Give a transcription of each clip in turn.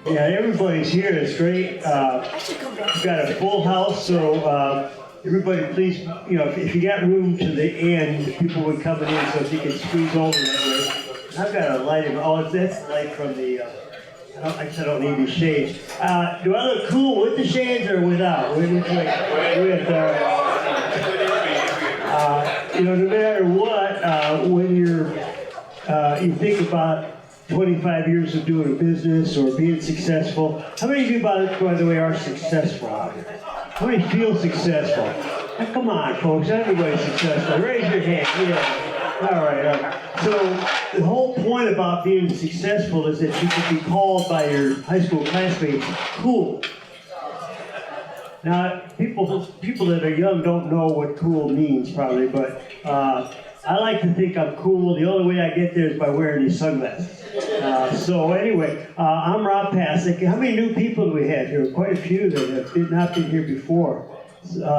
Yeah, everybody's here. It's great. We've got a full house, so everybody please, if you got room to the end, people would come in, so if you can squeeze over that way. I've got a light. That's the light from the, I guess I don't need these shades. Do I look cool with the shades or without? No matter what, when you think about 25 years of doing a business or being successful. How many of you, by the way, are successful out here? How many feel successful? Now, come on, folks. Everybody's successful. Raise your hand. Yeah. All right. So the whole point about being successful is that you can be called by your high school classmates cool. Now, people that are young don't know what cool means, probably, but I like to think I'm cool. The only way I get there is by wearing these sunglasses. So anyway, I'm Rob Pasick. How many new people do we have here? Quite a few that have not been here before.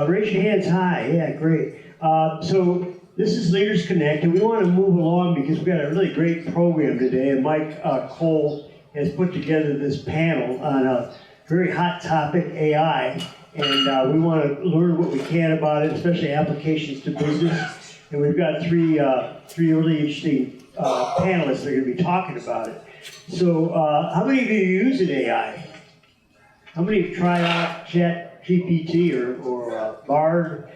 Raise your hands high. Yeah, great. So this is LeadersConnect, and we want to move along because we've got a really great program today. And Mike Cole has put together this panel on a very hot topic, AI. And we want to learn what we can about it, especially applications to business. And we've got three really interesting panelists that are going to be talking about it. So how many of you are using AI? How many have tried out ChatGPT or Bard?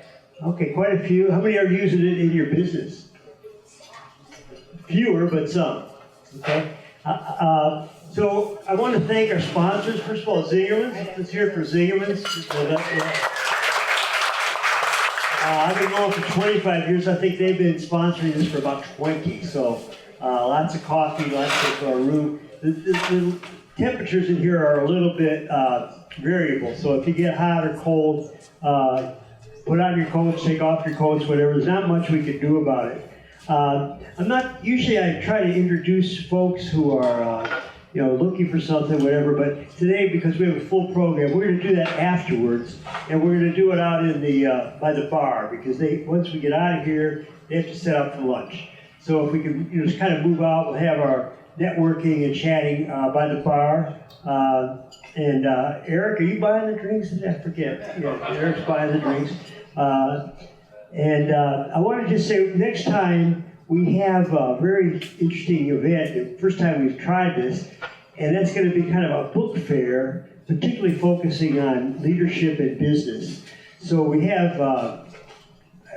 Okay, quite a few. How many are using it in your business? Fewer, but some. Okay. So I want to thank our sponsors. First of all, Zingerman's. Let's hear it for Zingerman's. I've been going for 25 years. I think they've been sponsoring this for about 20. So lots of coffee, lots of room. The temperatures in here are a little bit variable. So if you get hot or cold, put on your coats, take off your coats, whatever. There's not much we can do about it. Usually I try to introduce folks who are looking for something, whatever, but today, because we have a full program, we're going to do that afterwards, and we're going to do it out in the by the bar, because once we get out of here, they have to set up for lunch. So if we can just kind of move out, we'll have our networking and chatting by the bar. And Eric, are you buying the drinks? I forget. Yeah, Eric's buying the drinks. And I want to just say, next time, we have a very interesting event, the first time we've tried this, and that's going to be kind of a book fair, particularly focusing on leadership and business. So we have,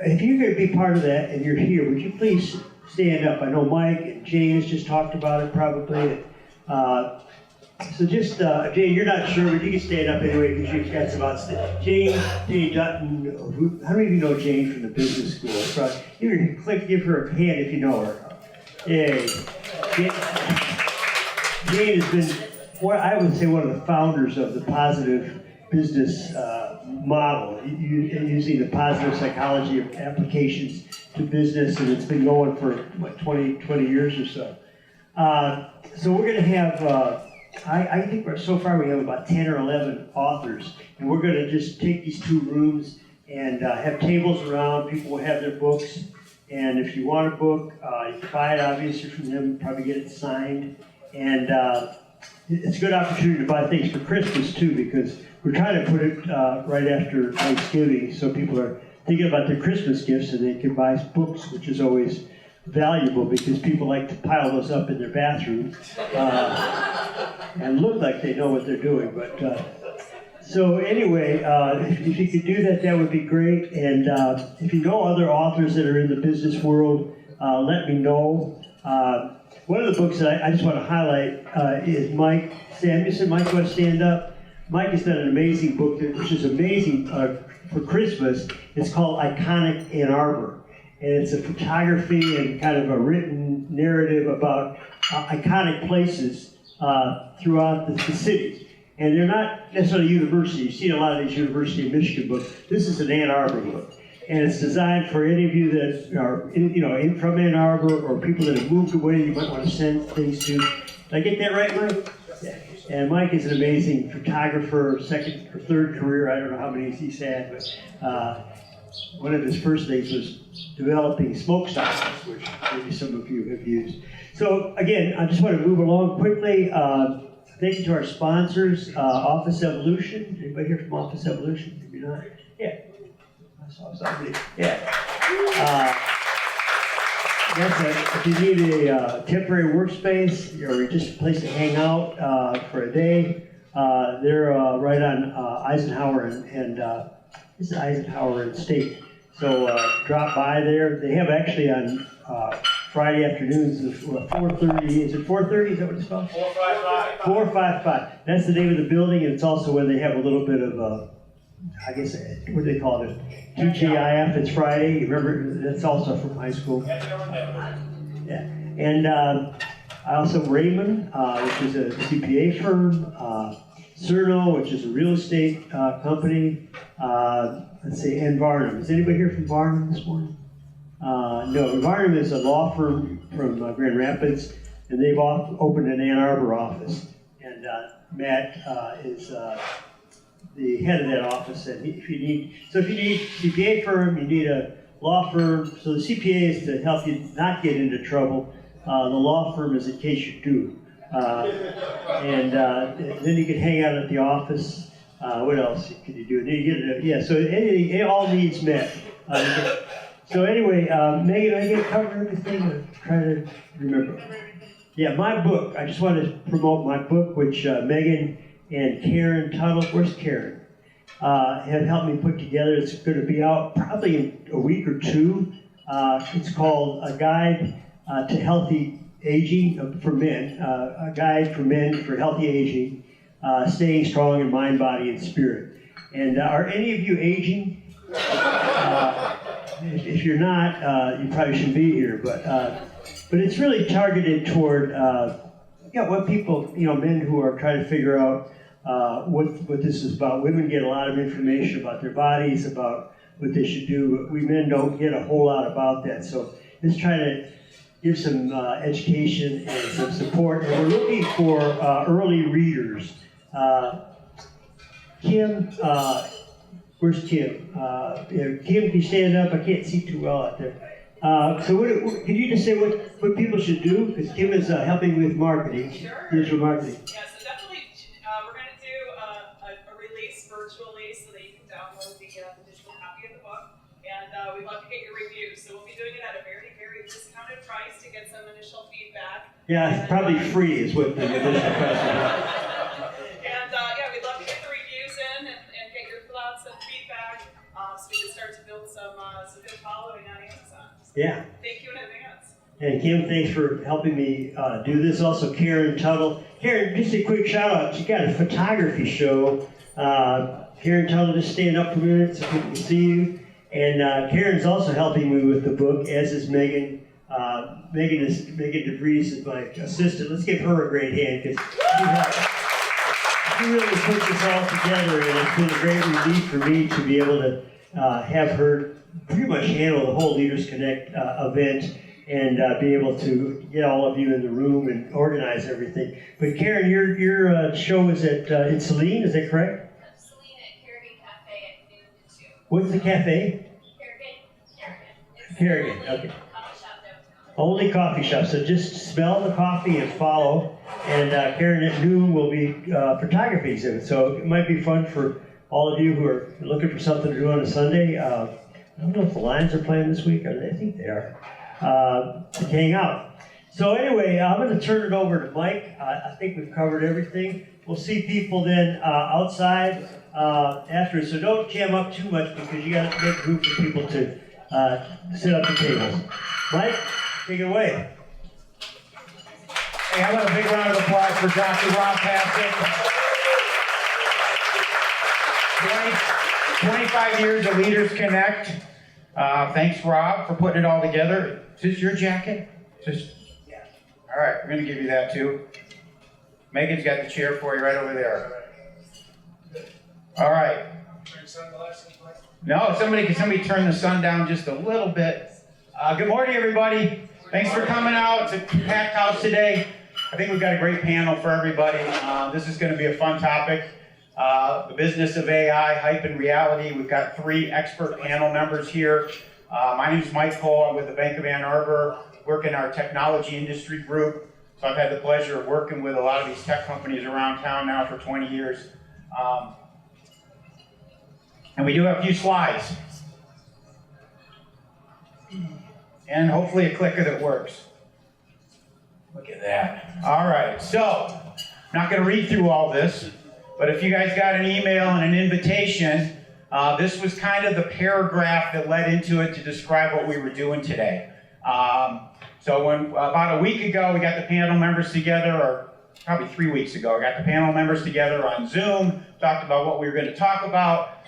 if you're going to be part of that and you're here, would you please stand up? I know Mike and James just talked about it probably. So just, Jane, you're not sure, but you can stand up anyway because you've got some outstanding. Jane Dutton, how many of you know Jane from the business school? So give her a hand if you know her. Yay. Jane has been, I would say, one of the founders of the positive business model, using the positive psychology of applications to business, and it's been going for, 20 years or so. So we're going to have, I think so far we have about 10 or 11 authors, and we're going to just take these two rooms and have tables around. People will have their books, and if you want a book, you can buy it obviously from them, probably get it signed, and it's a good opportunity to buy things for Christmas too, because we're trying to put it right after Thanksgiving, so people are thinking about their Christmas gifts and they can buy books, which is always valuable because people like to pile those up in their bathroom and look like they know what they're doing. But so anyway, if you could do that, that would be great. And if you know other authors that are in the business world, let me know. One of the books that I just want to highlight is Mike Samuelson. Mike, you want to stand up? Mike has done an amazing book, which is amazing for Christmas. It's called Iconic Ann Arbor. And it's a photography and kind of a written narrative about iconic places throughout the city. And they're not necessarily universities. You've seen a lot of these University of Michigan books. This is an Ann Arbor book. And it's designed for any of you that are in from Ann Arbor or people that have moved away you might want to send things to. Did I get that right, Mike? Yeah. And Mike is an amazing photographer, second or third career. I don't know how many he's had, but one of his first things was developing smoke stoppers, which maybe some of you have used. So again, I just want to move along quickly. Thank you to our sponsors, Office Evolution. Anybody here from Office Evolution? Maybe not. Yeah. I saw somebody. Yeah. If you need a temporary workspace or just a place to hang out for a day, they're right on Eisenhower and this is Eisenhower and State. So drop by there. They have actually on Friday afternoons, 4:30. Is it 4:30? Is that what it's called? 455. 455. That's the name of the building, and it's also where they have a little bit of I guess, what do they call it? TGIF, it's Friday. You remember, that's also from high school. Yeah. And I also Raymond, which is a CPA firm. Cerno, which is a real estate company. Let's see, and Varnum. Is anybody here from Varnum this morning? No, Varnum is a law firm from Grand Rapids, and they've opened an Ann Arbor office. And Matt is the head of that office. And if you need CPA firm, you need a law firm. So the CPA is to help you not get into trouble. The law firm is in case you do. And then you can hang out at the office. What else can you do? Then you get so anything, it all needs met. So anyway, Megan, I get cover everything. I'm trying to remember. Yeah, my book. I just want to promote my book, which Megan and Karen Tuttle, where's Karen? Have helped me put together. It's going to be out probably in a week or two. It's called A Guide to Healthy Aging for Men. A Guide for Men for Healthy Aging, Staying Strong in Mind, Body, and Spirit. And are any of you aging? If you're not, you probably shouldn't be here. But it's really targeted toward what people, men who are trying to figure out what this is about. Women get a lot of information about their bodies, about what they should do, but we men don't get a whole lot about that. So let's try to give some education and some support. And we're looking for early readers. Kim, where's Kim? Kim, can you stand up? I can't see too well out there. So can you just say what people should do? Because Kim is helping with marketing, digital marketing. Yeah, so definitely we're going to do a release virtually so that you can download the digital copy of the book. And we'd love to get your reviews. So we'll be doing it at a very, very discounted price to get some initial feedback. Yeah, it's probably free is what the initial price is. And we'd love to get the reviews in and get your thoughts and feedback so we can start to build some good following on Amazon. Yeah. Thank you in advance. And Kim, thanks for helping me do this. Also, Karen Tuttle. Karen, just a quick shout out. She got a photography show. Karen Tuttle, just stand up for a minute so people can see you. And Karen's also helping me with the book, as is Megan. Megan DeVries is my assistant. Let's give her a great hand because she really put this all together, and it's been a great relief for me to be able to have her pretty much handle the whole LeadersConnect event and be able to get all of you in the room and organize everything. But Karen, your show is in Saline, is that correct? Saline at Kerrigan Cafe at noon to 2. What's the cafe? Kerrigan. Okay. Coffee shop downtown. Only coffee shop, so just smell the coffee and follow. And Karen at noon will be photography exhibit, so it might be fun for all of you who are looking for something to do on a Sunday. I don't know if the Lions are playing this week, or I think they are, to hang out. So anyway, I'm going to turn it over to Mike. I think we've covered everything. We'll see people then outside after, so don't jam up too much because you got to make room for people to sit up the tables. Mike, take it away. Hey, how about a big round of applause for Dr. Rob Passett? 25 years of LeadersConnect. Thanks, Rob, for putting it all together. Is this your jacket? Yeah. All right, we're going to give you that too. Megan's got the chair for you right over there. All right. No, somebody turn the sun down just a little bit. Good morning, everybody. Thanks for coming out. It's a packed house today. I think we've got a great panel for everybody. This is going to be a fun topic. The business of AI, hype and reality. We've got 3 expert panel members here. My name is Mike Cole. I'm with the Bank of Ann Arbor, work in our technology industry group. So I've had the pleasure of working with a lot of these tech companies around town now for 20 years. And we do have a few slides. And hopefully a clicker that works. Look at that. All right, so I'm not going to read through all this, but if you guys got an email and an invitation, this was kind of the paragraph that led into it to describe what we were doing today. So when about a week ago, we got the panel members together, or probably 3 weeks ago, we got the panel members together on Zoom, talked about what we were going to talk about.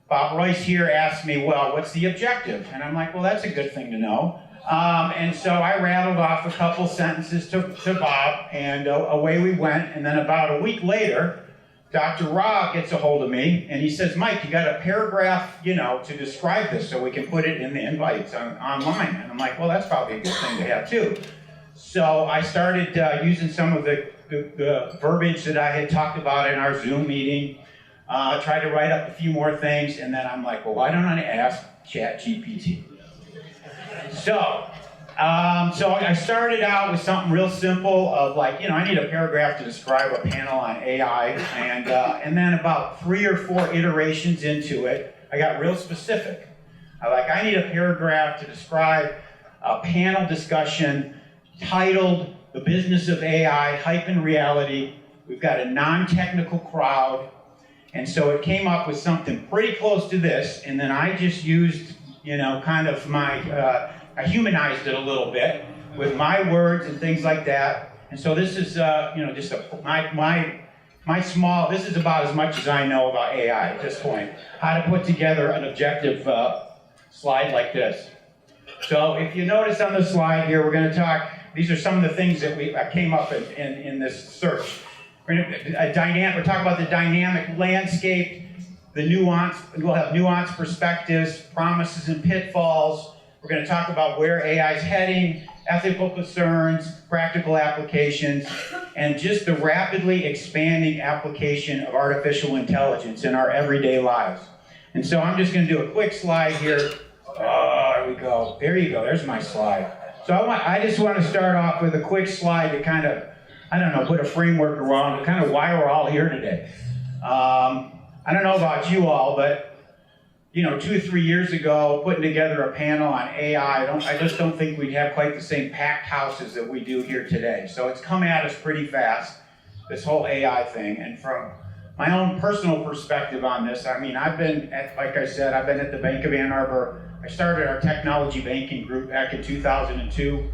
Bob Royce here asked me, well, what's the objective? And I'm like, well, that's a good thing to know. And so I rattled off a couple sentences to Bob, and away we went. And then about a week later, Dr. Rob gets a hold of me, and he says, Mike, you got a paragraph, to describe this so we can put it in the invites online. And I'm like, well, that's probably a good thing to have too. So I started using some of the verbiage that I had talked about in our Zoom meeting, tried to write up a few more things, and then I'm like, well, why don't I ask ChatGPT? So I started out with something real simple of like, I need a paragraph to describe a panel on AI, and then about 3 or 4 iterations into it, I got real specific. I need a paragraph to describe a panel discussion titled "The Business of AI, Hype and Reality." We've got a non-technical crowd, and so it came up with something pretty close to this, and then I just used, kind of my, I humanized it a little bit with my words and things like that. And so this is, just my small, this is about as much as I know about AI at this point. How to put together an objective slide like this. So if you notice on the slide here, we're going to talk, these are some of the things that I came up in this search. We're talking about the dynamic landscape, the nuance, we'll have nuanced perspectives, promises and pitfalls. We're going to talk about where AI is heading, ethical concerns, practical applications, and just the rapidly expanding application of artificial intelligence in our everyday lives. And so I'm just going to do a quick slide here. Oh, there we go. There you go. There's my slide. So I just want to start off with a quick slide to kind of, put a framework around kind of why we're all here today. I don't know about you all, but 2 or 3 years ago, putting together a panel on AI, I just don't think we'd have quite the same packed houses that we do here today. So it's come at us pretty fast, this whole AI thing. And from my own personal perspective on this, I've been at the Bank of Ann Arbor. I started our technology banking group back in 2002.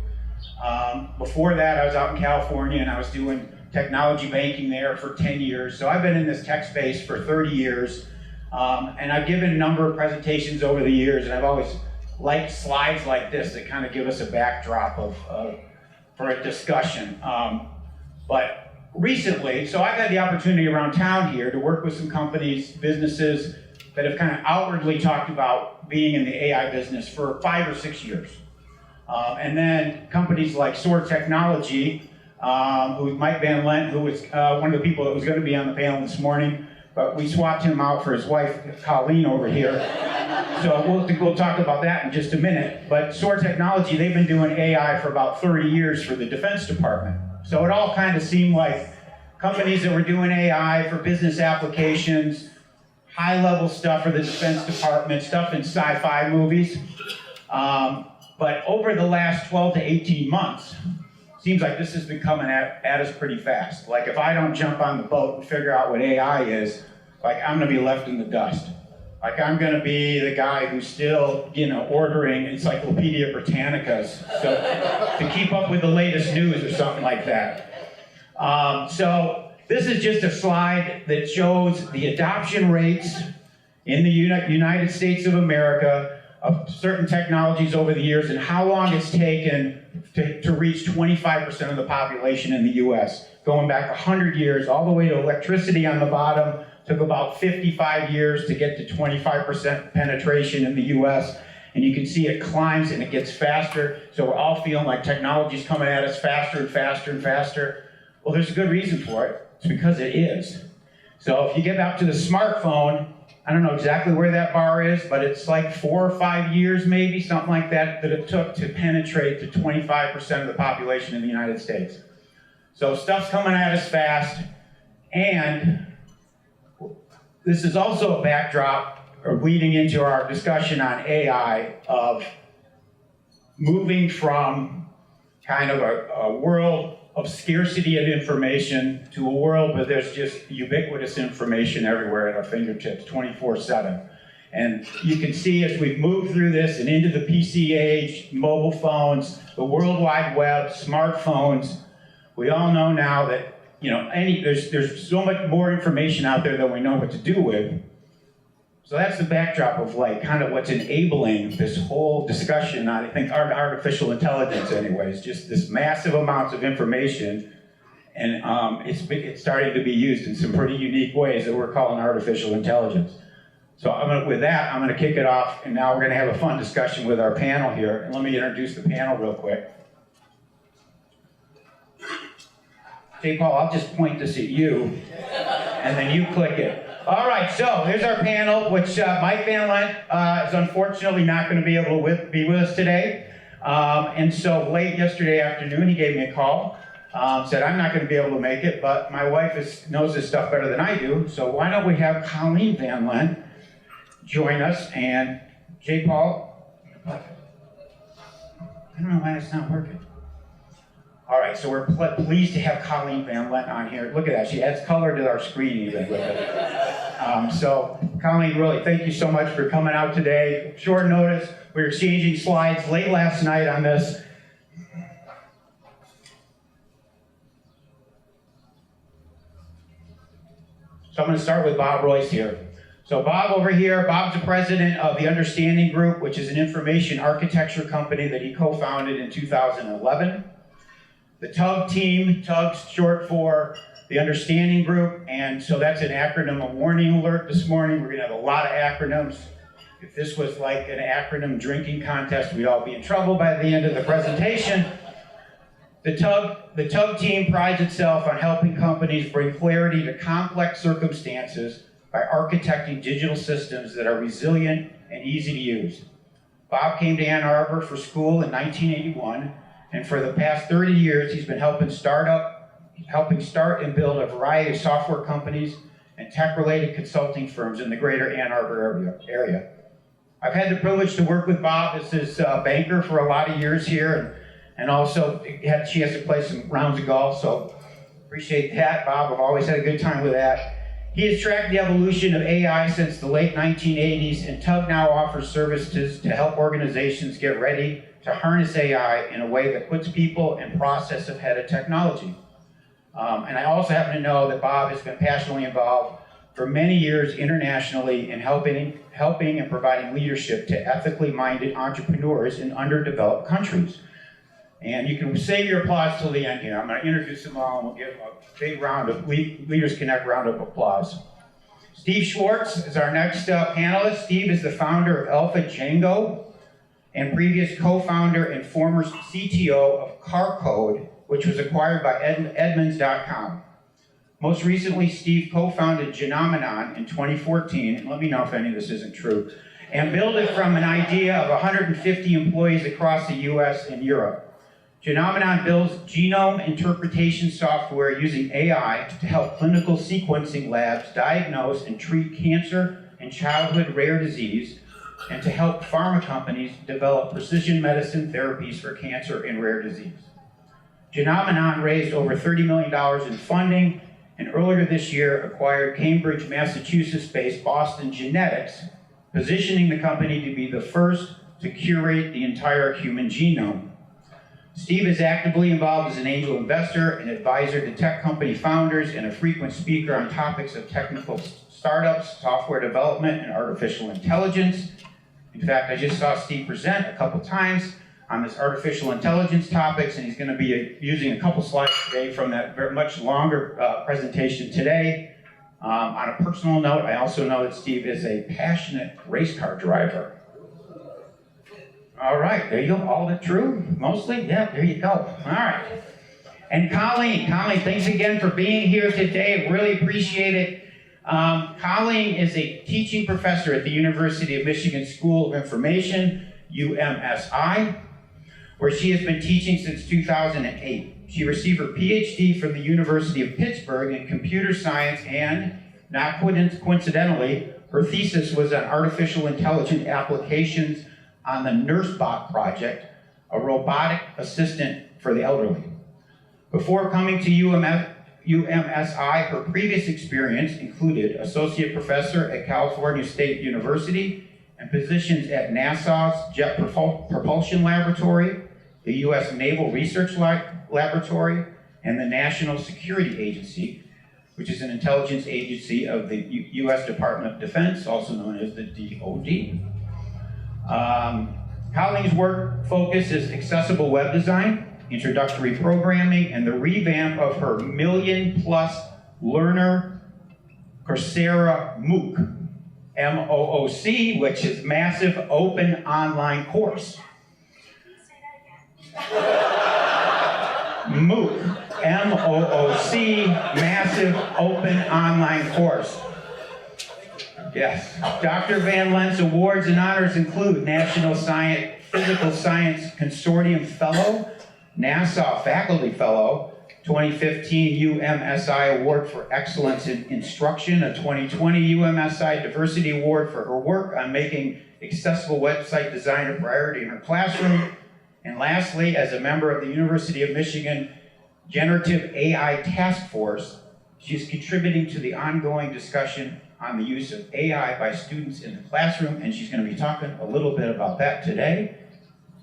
Before that, I was out in California, and I was doing technology banking there for 10 years. So I've been in this tech space for 30 years. And I've given a number of presentations over the years, and I've always liked slides like this that kind of give us a backdrop for a discussion. But recently, so I've had the opportunity around town here to work with some companies, businesses that have kind of outwardly talked about being in the AI business for 5 or 6 years. And then companies like Sword Technology, who Mike Van Lent, who was one of the people that was going to be on the panel this morning, but we swapped him out for his wife, Colleen, over here. So we'll talk about that in just a minute. But Sword Technology, they've been doing AI for about 30 years for the Defense Department. So it all kind of seemed like companies that were doing AI for business applications, high-level stuff for the Defense Department, stuff in sci-fi movies. But over the last 12 to 18 months, seems like this has been coming at us pretty fast. Like if I don't jump on the boat and figure out what AI is, I'm gonna be left in the dust. I'm gonna be the guy who's still, ordering Encyclopedia Britannicas to keep up with the latest news or something like that. So this is just a slide that shows the adoption rates in the United States of America of certain technologies over the years and how long it's taken to reach 25% of the population in the US. Going back 100 years, all the way to electricity on the bottom, took about 55 years to get to 25% penetration in the US. And you can see it climbs and it gets faster. So we're all feeling like technology's coming at us faster and faster and faster. Well, there's a good reason for it. It's because it is. So if you get up to the smartphone, I don't know exactly where that bar is, but it's like 4 or 5 years maybe, something like that, that it took to penetrate to 25% of the population in the United States. So stuff's coming at us fast, and this is also a backdrop or leading into our discussion on AI of moving from kind of a world of scarcity of information to a world where there's just ubiquitous information everywhere at our fingertips, 24/7. And you can see as we've moved through this and into the PC age, mobile phones, the World Wide Web, smartphones, we all know now that there's so much more information out there than we know what to do with. So that's the backdrop of kind of what's enabling this whole discussion on, I think, artificial intelligence anyways, just this massive amounts of information, and it's starting to be used in some pretty unique ways that we're calling artificial intelligence. So with that, I'm going to kick it off, and now we're going to have a fun discussion with our panel here. And let me introduce the panel real quick. J. Paul, I'll just point this at you, and then you click it. All right, so here's our panel, which Mike Van Lent is unfortunately not going to be able to be with us today. And so late yesterday afternoon, he gave me a call, said, I'm not going to be able to make it, but my wife knows this stuff better than I do, so why don't we have Colleen Van Lent join us, and J. Paul, I don't know why it's not working. All right, so we're pleased to have Colleen Van Lent on here. Look at that, she adds color to our screen even with it. So Colleen, really, thank you so much for coming out today. Short notice, we were exchanging slides late last night on this. So I'm going to start with Bob Royce here. So Bob over here, Bob's the president of the Understanding Group, which is an information architecture company that he co-founded in 2011. The TUG team, TUG's short for the Understanding Group, and so that's an acronym, a warning alert this morning. We're gonna have a lot of acronyms. If this was like an acronym drinking contest, we'd all be in trouble by the end of the presentation. The TUG team prides itself on helping companies bring clarity to complex circumstances by architecting digital systems that are resilient and easy to use. Bob came to Ann Arbor for school in 1981, and for the past 30 years, he's been helping start and build a variety of software companies and tech-related consulting firms in the greater Ann Arbor area. I've had the privilege to work with Bob as his banker for a lot of years here, and also she has to play some rounds of golf, so appreciate that, Bob. I've always had a good time with that. He has tracked the evolution of AI since the late 1980s, and TUG now offers services to help organizations get ready to harness AI in a way that puts people and process ahead of technology. And I also happen to know that Bob has been passionately involved for many years internationally in helping and providing leadership to ethically minded entrepreneurs in underdeveloped countries. And you can save your applause till the end here. I'm going to introduce them all, and we'll give a big round of LeadersConnect round of applause. Steve Schwartz is our next panelist. Steve is the founder of Alfa, Jango, and previous co-founder and former CTO of CarCode, which was acquired by Edmunds.com. Most recently, Steve co-founded Genomenon in 2014, and let me know if any of this isn't true, and built it from an idea of 150 employees across the US and Europe. Genomenon builds genome interpretation software using AI to help clinical sequencing labs diagnose and treat cancer and childhood rare disease, and to help pharma companies develop precision medicine therapies for cancer and rare disease. Genomenon raised over $30 million in funding, and earlier this year acquired Cambridge, Massachusetts-based Boston Genetics, positioning the company to be the first to curate the entire human genome. Steve is actively involved as an angel investor, an advisor to tech company founders, and a frequent speaker on topics of technical startups, software development, and artificial intelligence. In fact, I just saw Steve present a couple times on this artificial intelligence topics, and he's going to be using a couple slides today from that very much longer presentation today. On a personal note, I also know that Steve is a passionate race car driver. All right, there you go. All the true, mostly? Yeah, there you go. All right. And Colleen, thanks again for being here today. Really appreciate it. Colleen is a teaching professor at the University of Michigan School of Information, UMSI. where she has been teaching since 2008. She received her PhD from the University of Pittsburgh in computer science, and, not coincidentally, her thesis was on artificial intelligence applications on the NurseBot project, a robotic assistant for the elderly. Before coming to UMSI, her previous experience included associate professor at California State University and positions at NASA's Jet Propulsion Laboratory, the U.S. Naval Research Laboratory, and the National Security Agency, which is an intelligence agency of the U.S. Department of Defense, also known as the DoD. Colleen's work focus is accessible web design, introductory programming, and the revamp of her million-plus learner Coursera MOOC, M-O-O-C, which is Massive Open Online Course. MOOC, M-O-O-C, Massive Open Online Course. Yes. Dr. Van Lent's awards and honors include National Physical Science Consortium Fellow, NASA Faculty Fellow, 2015 UMSI Award for Excellence in Instruction, a 2020 UMSI Diversity Award for her work on making accessible website design a priority in her classroom, and lastly, as a member of the University of Michigan Generative AI Task Force, she's contributing to the ongoing discussion on the use of AI by students in the classroom, and she's going to be talking a little bit about that today.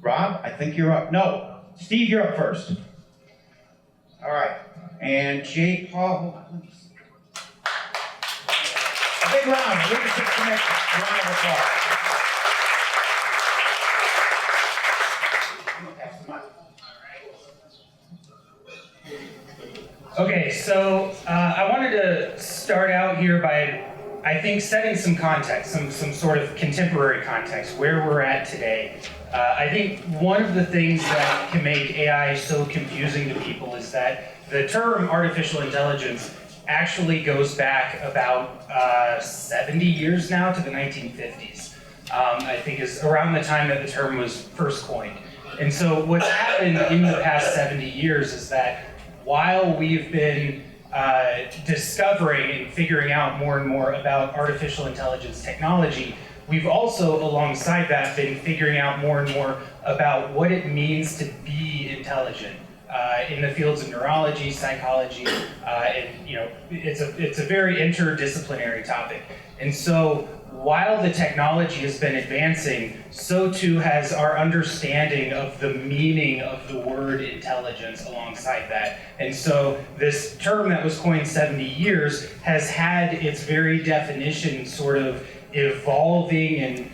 Rob, I think you're up. No, Steve, you're up first. All right, and Jay Paul, hold on, let me see. A big round, LeadersConnect, round of applause. Okay, so I wanted to start out here by, I think, setting some context, some sort of contemporary context, where we're at today. I think one of the things that can make AI so confusing to people is that the term artificial intelligence actually goes back about 70 years now to the 1950s. I think is around the time that the term was first coined. And so what's happened in the past 70 years is that while we've been discovering and figuring out more and more about artificial intelligence technology, we've also, alongside that, been figuring out more and more about what it means to be intelligent in the fields of neurology, psychology, and it's a very interdisciplinary topic. And so while the technology has been advancing, so too has our understanding of the meaning of the word intelligence alongside that. And so this term that was coined 70 years has had its very definition sort of evolving, and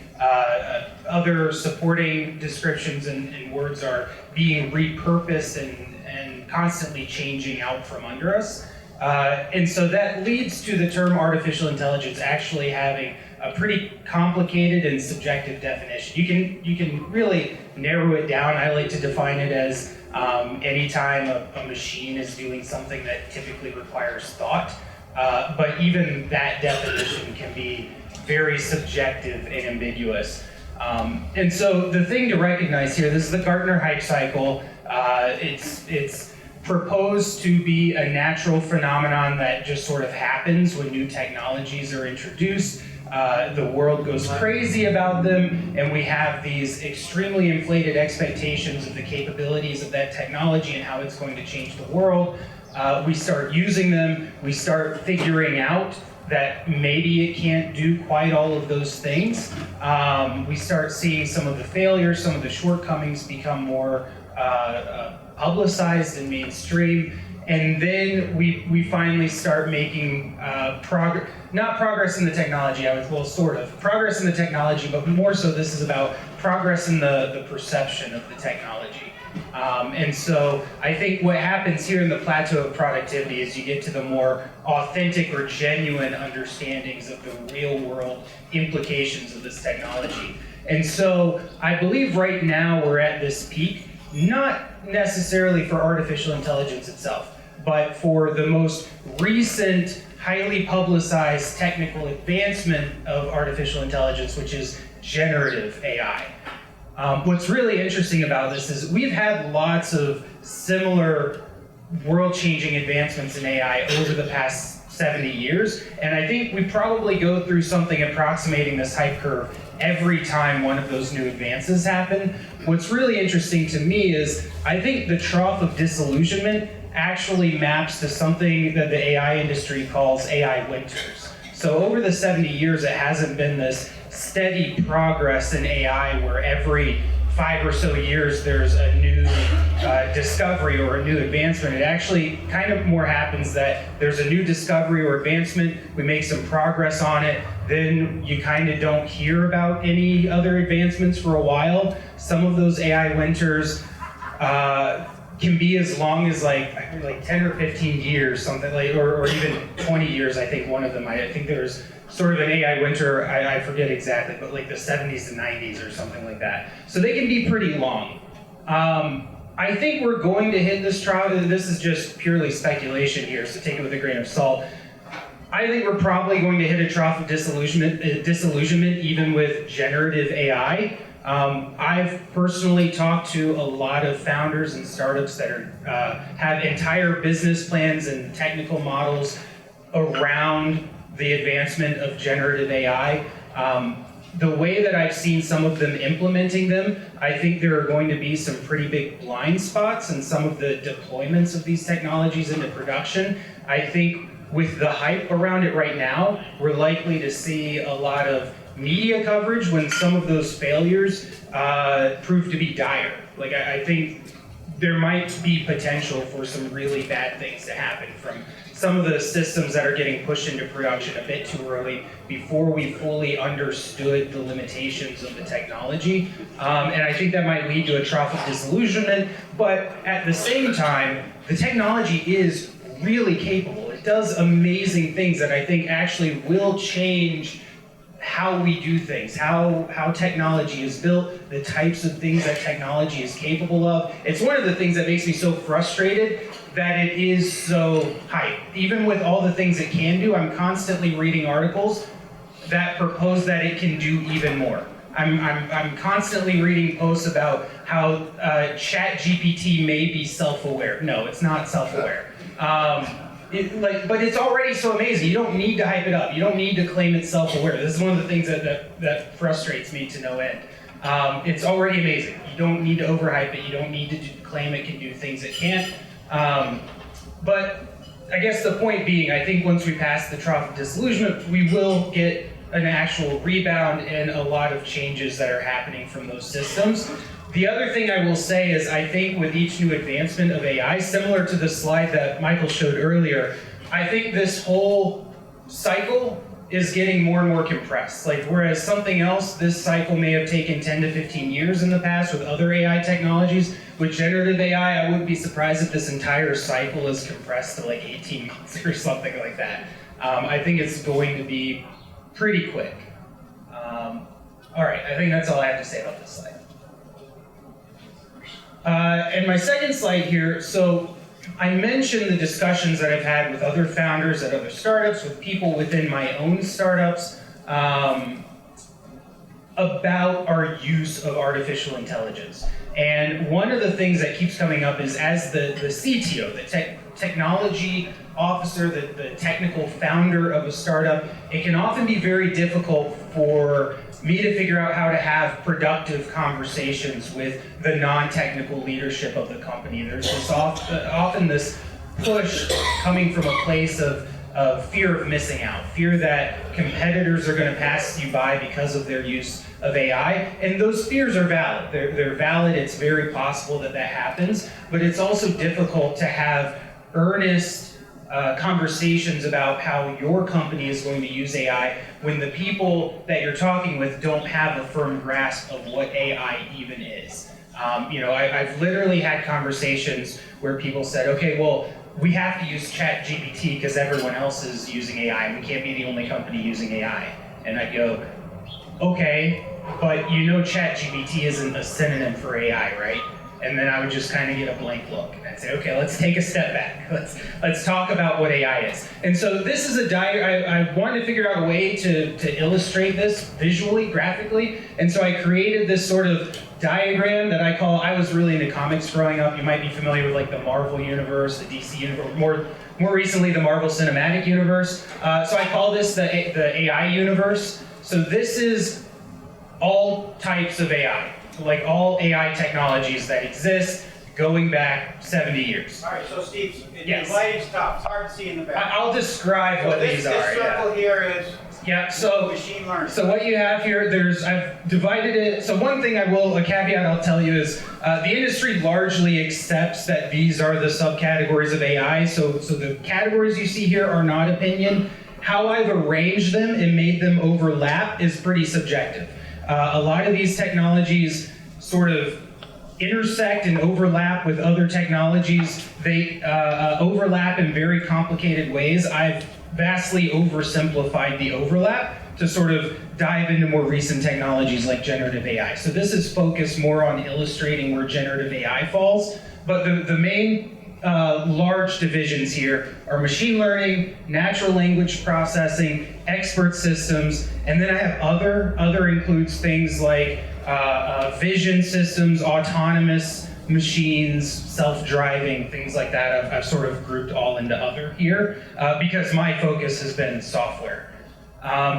other supporting descriptions and words are being repurposed and constantly changing out from under us. And so that leads to the term artificial intelligence actually having a pretty complicated and subjective definition. You can really narrow it down. I like to define it as anytime a machine is doing something that typically requires thought. But even that definition can be very subjective and ambiguous. And so the thing to recognize here, this is the Gartner hype cycle. It's proposed to be a natural phenomenon that just sort of happens when new technologies are introduced. The world goes crazy about them, and we have these extremely inflated expectations of the capabilities of that technology and how it's going to change the world. We start using them, we start figuring out that maybe it can't do quite all of those things. We start seeing some of the failures, some of the shortcomings become more publicized and mainstream. And then we finally start making not progress in the technology, sort of. Progress in the technology, but more so this is about progress in the perception of the technology. And so I think what happens here in the plateau of productivity is you get to the more authentic or genuine understandings of the real world implications of this technology. And so I believe right now we're at this peak, not necessarily for artificial intelligence itself, but for the most recent, highly publicized technical advancement of artificial intelligence, which is generative AI. What's really interesting about this is we've had lots of similar world-changing advancements in AI over the past 70 years, and I think we probably go through something approximating this hype curve every time one of those new advances happen. What's really interesting to me is I think the trough of disillusionment actually maps to something that the AI industry calls AI winters. So over the 70 years, it hasn't been this steady progress in AI where every 5 or so years there's a new discovery or a new advancement. It actually kind of more happens that there's a new discovery or advancement, we make some progress on it, then you kind of don't hear about any other advancements for a while. Some of those AI winters can be as long as like 10 or 15 years, something like, or even 20 years. I think one of them, I think there's sort of an AI winter, I forget exactly, but like the 70s and 90s or something like that. So they can be pretty long. I think we're going to hit this trough. This is just purely speculation here, so take it with a grain of salt. I think we're probably going to hit a trough of disillusionment even with generative AI. I've personally talked to a lot of founders and startups that have entire business plans and technical models around the advancement of generative AI. The way that I've seen some of them implementing them, I think there are going to be some pretty big blind spots in some of the deployments of these technologies into production. I think with the hype around it right now, we're likely to see a lot of media coverage when some of those failures prove to be dire. Like I think there might be potential for some really bad things to happen from some of the systems that are getting pushed into production a bit too early before we fully understood the limitations of the technology. And I think that might lead to a trough of disillusionment, but at the same time, the technology is really capable. It does amazing things that I think actually will change how we do things, how technology is built, the types of things that technology is capable of. It's one of the things that makes me so frustrated that it is so hype. Even with all the things it can do, I'm constantly reading articles that propose that it can do even more. I'm constantly reading posts about how ChatGPT may be self-aware. No, it's not self-aware. But it's already so amazing. You don't need to hype it up. You don't need to claim it's self-aware. This is one of the things that frustrates me to no end. It's already amazing. You don't need to overhype it. You don't need to claim it can do things it can't. But I guess the point being, I think once we pass the trough of disillusionment, we will get an actual rebound and a lot of changes that are happening from those systems. The other thing I will say is I think with each new advancement of AI, similar to the slide that Michael showed earlier, I think this whole cycle is getting more and more compressed. Like whereas something else, this cycle may have taken 10 to 15 years in the past with other AI technologies, with generative AI, I wouldn't be surprised if this entire cycle is compressed to like 18 months or something like that. I think it's going to be pretty quick. All right, I think that's all I have to say about this slide. And my second slide here, so I mentioned the discussions that I've had with other founders at other startups, with people within my own startups, about our use of artificial intelligence. And one of the things that keeps coming up is as the CTO, the technology officer, the technical founder of a startup, it can often be very difficult for me to figure out how to have productive conversations with the non-technical leadership of the company. There's this often this push coming from a place of fear of missing out, fear that competitors are going to pass you by because of their use of AI, and those fears are valid. They're valid. It's very possible that that happens, but it's also difficult to have earnest conversations about how your company is going to use AI when the people that you're talking with don't have a firm grasp of what AI even is. I've literally had conversations where people said, okay, well, we have to use ChatGPT because everyone else is using AI, and we can't be the only company using AI. And I go, okay, but ChatGPT isn't a synonym for AI, right? And then I would just kind of get a blank look. And I'd say, okay, let's take a step back. Let's talk about what AI is. And so this is I wanted to figure out a way to illustrate this visually, graphically. And so I created this sort of diagram that I was really into comics growing up. You might be familiar with like the Marvel Universe, the DC Universe, more recently the Marvel Cinematic Universe. So I call this the AI universe. So this is all types of AI, like all AI technologies that exist going back 70 years. All right, so Steve, Yes. the lighting's tough. It's hard to see in the back. I'll describe what these are. This circle here is Yeah, so machine learning. So what you have here, I've divided it. So one thing a caveat I'll tell you is the industry largely accepts that these are the subcategories of AI. So the categories you see here are not opinion. How I've arranged them and made them overlap is pretty subjective. A lot of these technologies sort of intersect and overlap with other technologies. They overlap in very complicated ways. I've vastly oversimplified the overlap to sort of dive into more recent technologies like generative AI. So this is focused more on illustrating where generative AI falls, but the main large divisions here are machine learning, natural language processing, expert systems, and then I have other includes things like vision systems, autonomous machines, self-driving, things like that. I've sort of grouped all into other here because my focus has been software.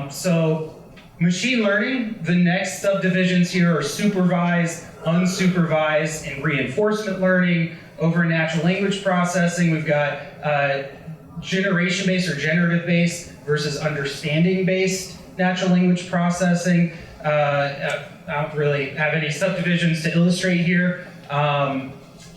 So machine learning, the next subdivisions here are supervised, unsupervised, and reinforcement learning. Over in natural language processing, we've got generation-based or generative-based versus understanding-based natural language processing. I don't really have any subdivisions to illustrate here.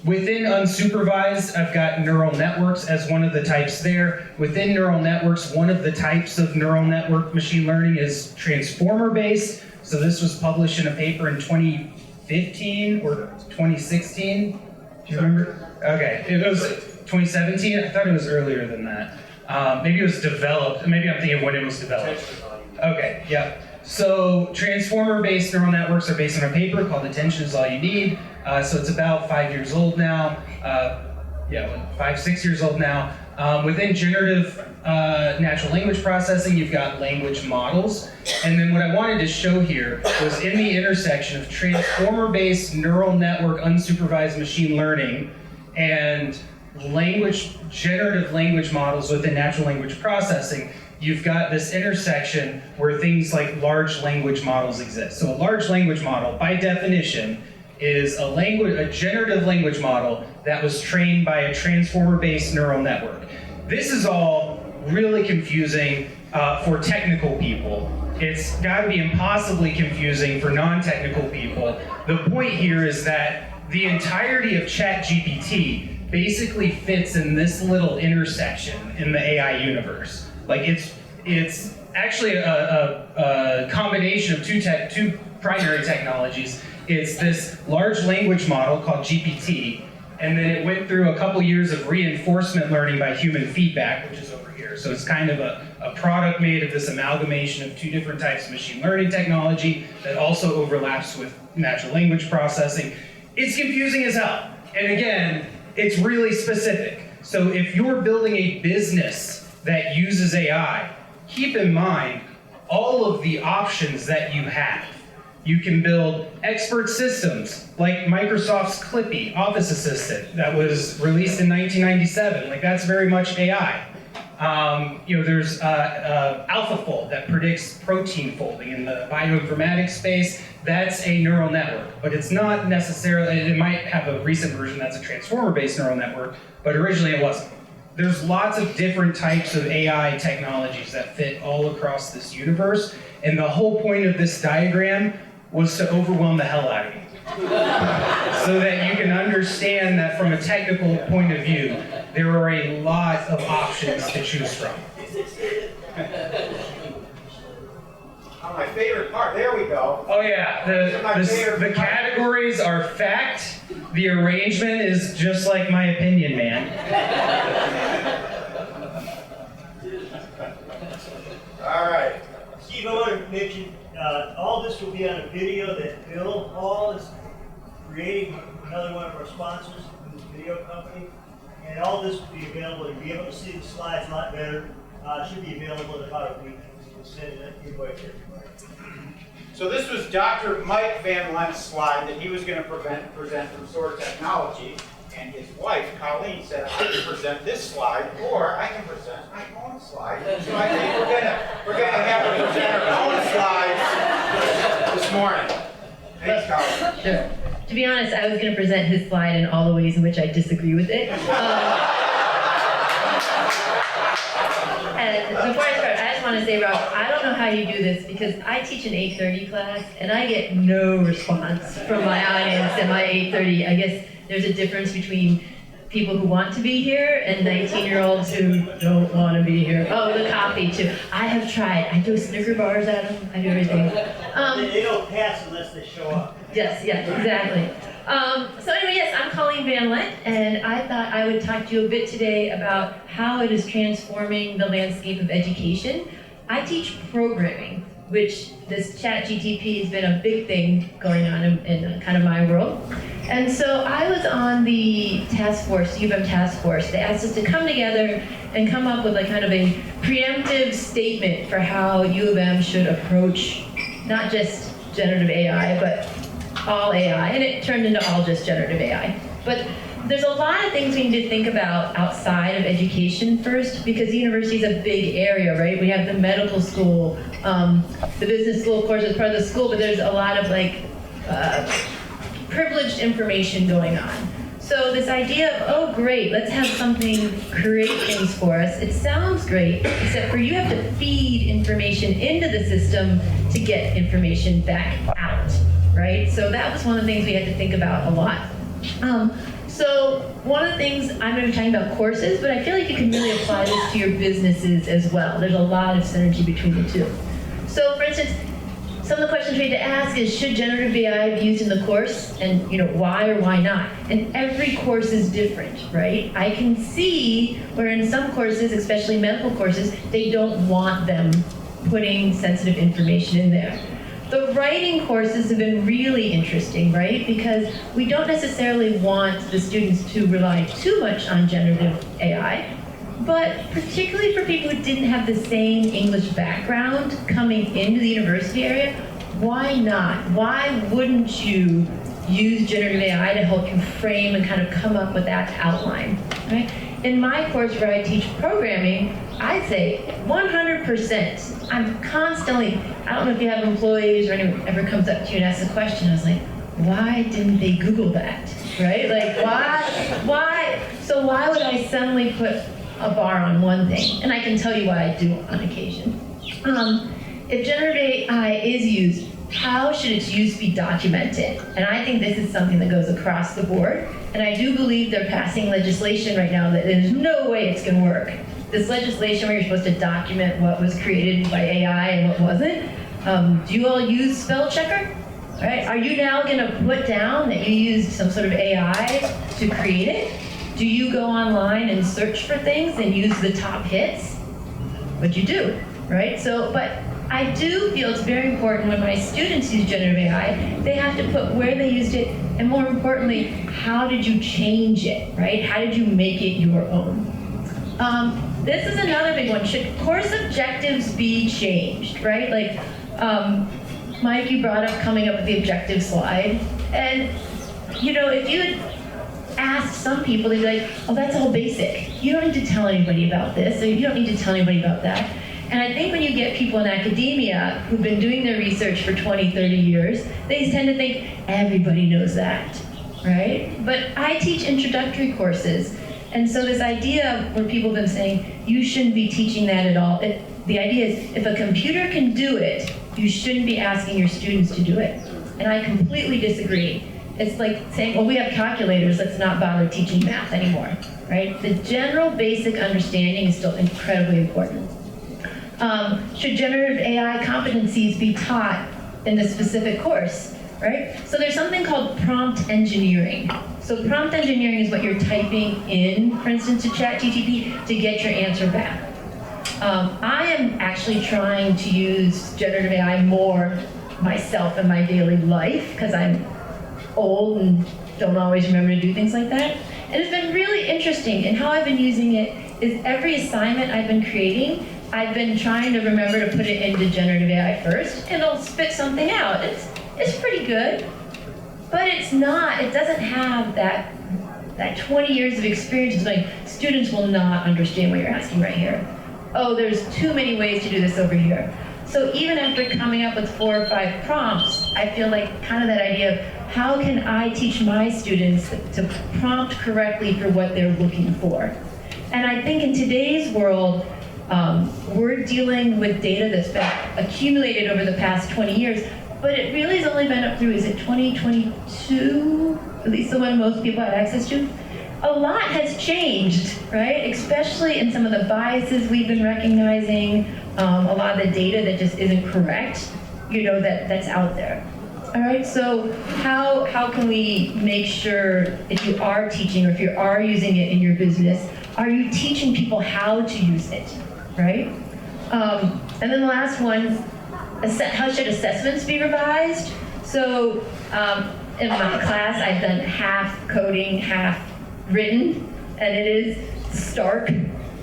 Within unsupervised, I've got neural networks as one of the types there. Within neural networks, one of the types of neural network machine learning is transformer-based. So this was published in a paper in 2015 or 2016. Do you remember? Okay, it was 2017. I thought it was earlier than that. Maybe it was developed. Maybe I'm thinking of when it was developed. Okay, yeah. So transformer-based neural networks are based on a paper called Attention is All You Need. So it's about 5 years old now. 5-6 years old now. Within generative natural language processing, you've got language models. And then what I wanted to show here was in the intersection of transformer-based neural network unsupervised machine learning and generative language models within natural language processing, you've got this intersection where things like large language models exist. So a large language model, by definition, is a generative language model that was trained by a transformer-based neural network. This is all really confusing for technical people. It's got to be impossibly confusing for non-technical people. The point here is that the entirety of ChatGPT basically fits in this little intersection in the AI universe. Like it's actually a combination of two primary technologies. It's this large language model called GPT, and then it went through a couple years of reinforcement learning by human feedback, which is over here. So it's kind of a product made of this amalgamation of two different types of machine learning technology that also overlaps with natural language processing. It's confusing as hell. And again, it's really specific. So if you're building a business that uses AI, keep in mind all of the options that you have. You can build expert systems like Microsoft's Clippy Office Assistant that was released in 1997. Like that's very much AI. There's AlphaFold that predicts protein folding in the bioinformatics space. That's a neural network, but it's not necessarily, it might have a recent version that's a transformer-based neural network, but originally it wasn't. There's lots of different types of AI technologies that fit all across this universe, and the whole point of this diagram was to overwhelm the hell out of you. So that you can understand that from a technical point of view, there are a lot of options to choose from. Oh, my favorite part, there we go. Oh yeah, the categories are fact, the arrangement is just like my opinion, man. All right. Steve, I want to mention, all this will be on a video that Bill Hall is creating, another one of our sponsors in this video company. And all this will be available, you'll be able to see the slides a lot better. It should be available in about a week. We'll send an invoice to everybody. So this was Dr. Mike Van Lent's slide that he was going to present from SOAR Technology, and his wife, Colleen, said, I can present this slide, or I can present my own slide. So I think we're gonna have her present her own slides this morning. Thanks, Colleen. Sure. To be honest, I was going to present his slide in all the ways in which I disagree with it. And before I start, I just want to say, Rob, I don't know how you do this because I teach an 8:30 class and I get no response from my audience at my 8:30. I guess there's a difference between people who want to be here and 19-year-olds who don't want to be here. Oh, the coffee too. I have tried. I throw Snicker bars at them. I do everything. They don't pass unless they show up. Yes, exactly. So anyway, yes, I'm Colleen Van Lent, and I thought I would talk to you a bit today about how it is transforming the landscape of education. I teach programming, which this ChatGTP has been a big thing going on in kind of my world. And so I was on the task force, U of M task force. They asked us to come together and come up with a kind of a preemptive statement for how U of M should approach not just generative AI, but all AI, and it turned into all just generative AI. But there's a lot of things we need to think about outside of education first, because the university is a big area, right? We have the medical school, the business school, of course, is part of the school, but there's a lot of privileged information going on. So this idea of, oh great, let's have something create things for us, it sounds great, except for you have to feed information into the system to get information back out, right? So that was one of the things we had to think about a lot. So one of the things, I'm going to be talking about courses, but I feel like you can really apply this to your businesses as well. There's a lot of synergy between the two. So for instance, some of the questions we had to ask is, should generative AI be used in the course? And why or why not? And every course is different, right? I can see where in some courses, especially medical courses, they don't want them putting sensitive information in there. The writing courses have been really interesting, right? Because we don't necessarily want the students to rely too much on generative AI, but particularly for people who didn't have the same English background coming into the university area, why not? Why wouldn't you use generative AI to help you frame and kind of come up with that outline, right? In my course where I teach programming, I'd say 100%. I'm constantly, I don't know if you have employees or anyone ever comes up to you and asks a question, I was like, why didn't they Google that, right? Like why? So why would I suddenly put a bar on one thing? And I can tell you why I do on occasion. If generative AI is used, how should its use be documented? And I think this is something that goes across the board. And I do believe they're passing legislation right now that there's no way it's gonna work. This legislation where you're supposed to document what was created by AI and what wasn't. Do you all use spell checker? Right? Are you now gonna put down that you used some sort of AI to create it? Do you go online and search for things and use the top hits? What you do, right? So, but I do feel it's very important when my students use generative AI, they have to put where they used it, and more importantly, how did you change it, right? How did you make it your own? This is another big one. Should course objectives be changed, right? Like, Mike, you brought up coming up with the objective slide, and if you had asked some people, they'd be like, oh, that's all basic. You don't need to tell anybody about this, or you don't need to tell anybody about that. And I think when you get people in academia who've been doing their research for 20, 30 years, they tend to think everybody knows that, right? But I teach introductory courses, and so this idea where people have been saying, you shouldn't be teaching that at all. The idea is, if a computer can do it, you shouldn't be asking your students to do it. And I completely disagree. It's like saying, well, we have calculators, let's not bother teaching math anymore, right? The general basic understanding is still incredibly important. Should generative AI competencies be taught in the specific course, right? So there's something called prompt engineering. So prompt engineering is what you're typing in, for instance, to ChatGTP to get your answer back. I am actually trying to use generative AI more myself in my daily life because I'm old and don't always remember to do things like that. And it's been really interesting, and how I've been using it is every assignment I've been creating, I've been trying to remember to put it into generative AI first, and it'll spit something out. It's pretty good, but it's not, it doesn't have that 20 years of experience. It's like, students will not understand what you're asking right here. Oh, there's too many ways to do this over here. So even after coming up with 4 or 5 prompts, I feel like kind of that idea of how can I teach my students to prompt correctly for what they're looking for? And I think in today's world, we're dealing with data that's been accumulated over the past 20 years, but it really has only been up through, is it 2022? At least the one most people have access to. A lot has changed, right? Especially in some of the biases we've been recognizing, a lot of the data that just isn't correct, that's out there. All right, so how can we make sure if you are teaching or if you are using it in your business, are you teaching people how to use it, right? And then the last one, how should assessments be revised? So in my class, I've done half coding, half written, and it is stark.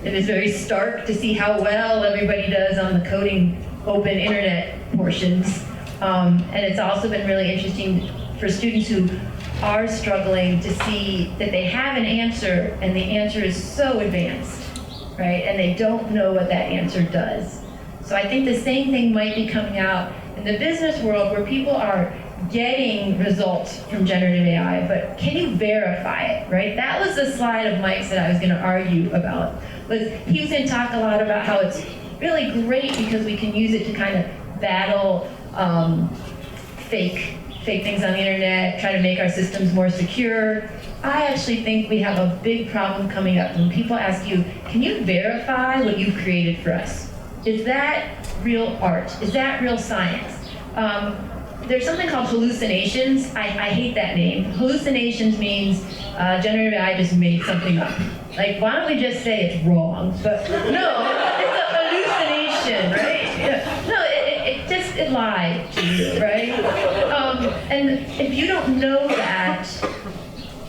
It is very stark to see how well everybody does on the coding open internet portions. And it's also been really interesting for students who are struggling to see that they have an answer and the answer is so advanced, right? And they don't know what that answer does. So I think the same thing might be coming out in the business world where people are getting results from generative AI, but can you verify it, right? That was the slide of Mike's that I was going to argue about. He was going to talk a lot about how it's really great because we can use it to kind of battle fake things on the internet, try to make our systems more secure. I actually think we have a big problem coming up when people ask you, can you verify what you've created for us? Is that real art? Is that real science? There's something called hallucinations. I hate that name. Hallucinations means generative AI just made something up. Like, why don't we just say it's wrong? But no, it's a hallucination, right? Yeah. No, it lied to you, right? And if you don't know that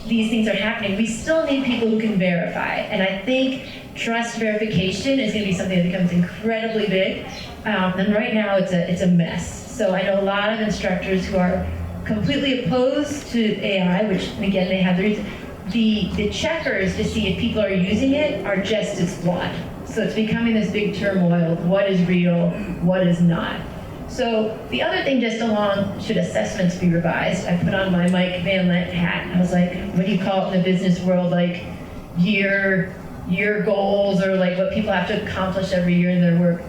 these things are happening, we still need people who can verify. And I think trust verification is going to be something that becomes incredibly big. And right now it's a mess. So I know a lot of instructors who are completely opposed to AI, which again they have the reason. The checkers to see if people are using it are just as flawed. So it's becoming this big turmoil of what is real, what is not. So the other thing just along, should assessments be revised? I put on my Mike Van Lent hat. I was like, what do you call it in the business world? Like year goals, or like what people have to accomplish every year in their work.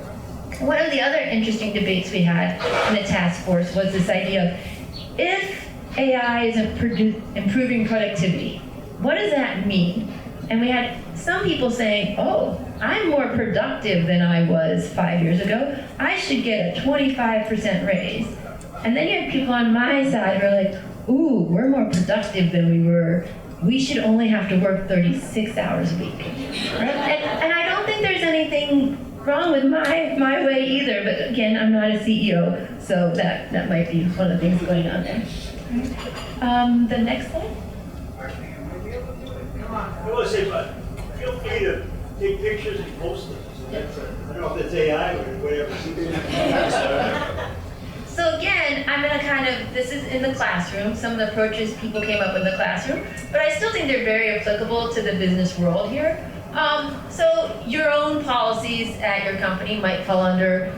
One of the other interesting debates we had in the task force was this idea of, if AI is improving productivity, what does that mean? And we had some people saying, oh, I'm more productive than I was 5 years ago. I should get a 25% raise. And then you have people on my side who are like, ooh, we're more productive than we were. We should only have to work 36 hours a week. Right? And I don't think there's anything wrong with my way either, but again, I'm not a CEO, so that might be one of the things going on there. The next slide. I want to say, but feel free to take pictures and post them. So I don't know if that's AI or whatever. So again, I'm going to this is in the classroom, some of the approaches people came up with in the classroom, but I still think they're very applicable to the business world here. So your own policies at your company might fall under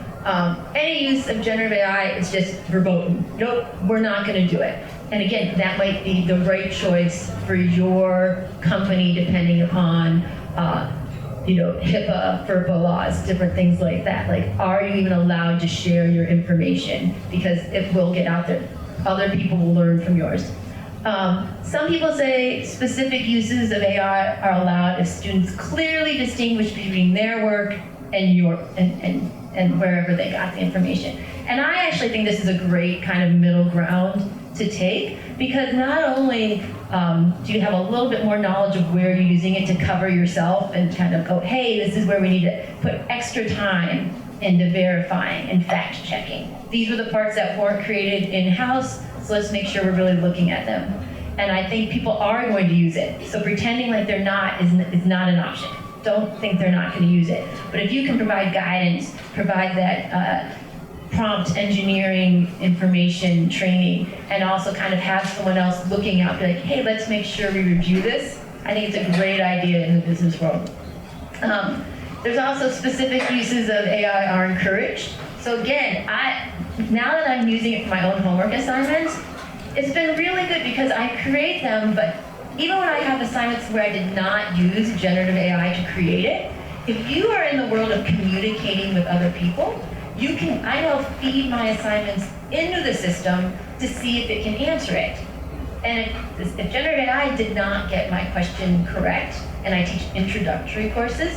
any use of generative AI is just verboten. Nope, we're not going to do it. And again, that might be the right choice for your company depending upon HIPAA, FERPA laws, different things like that. Like, are you even allowed to share your information? Because it will get out there. Other people will learn from yours. Some people say specific uses of AI are allowed if students clearly distinguish between their work and wherever they got the information. And I actually think this is a great kind of middle ground to take, because not only do you have a little bit more knowledge of where you're using it to cover yourself and kind of go, hey, this is where we need to put extra time into verifying and fact checking. These were the parts that weren't created in-house, so let's make sure we're really looking at them. And I think people are going to use it. So pretending like they're not is not an option. don't think they're not going to use it. But if you can provide guidance, provide that prompt engineering information training, and also kind of have someone else looking out, be like, hey, let's make sure we review this. I think it's a great idea in the business world. There's also specific uses of AI are encouraged. So again, now that I'm using it for my own homework assignments, it's been really good because I create them, but even when I have assignments where I did not use generative AI to create it, if you are in the world of communicating with other people, you can, I now feed my assignments into the system to see if it can answer it. And if generative AI did not get my question correct, and I teach introductory courses,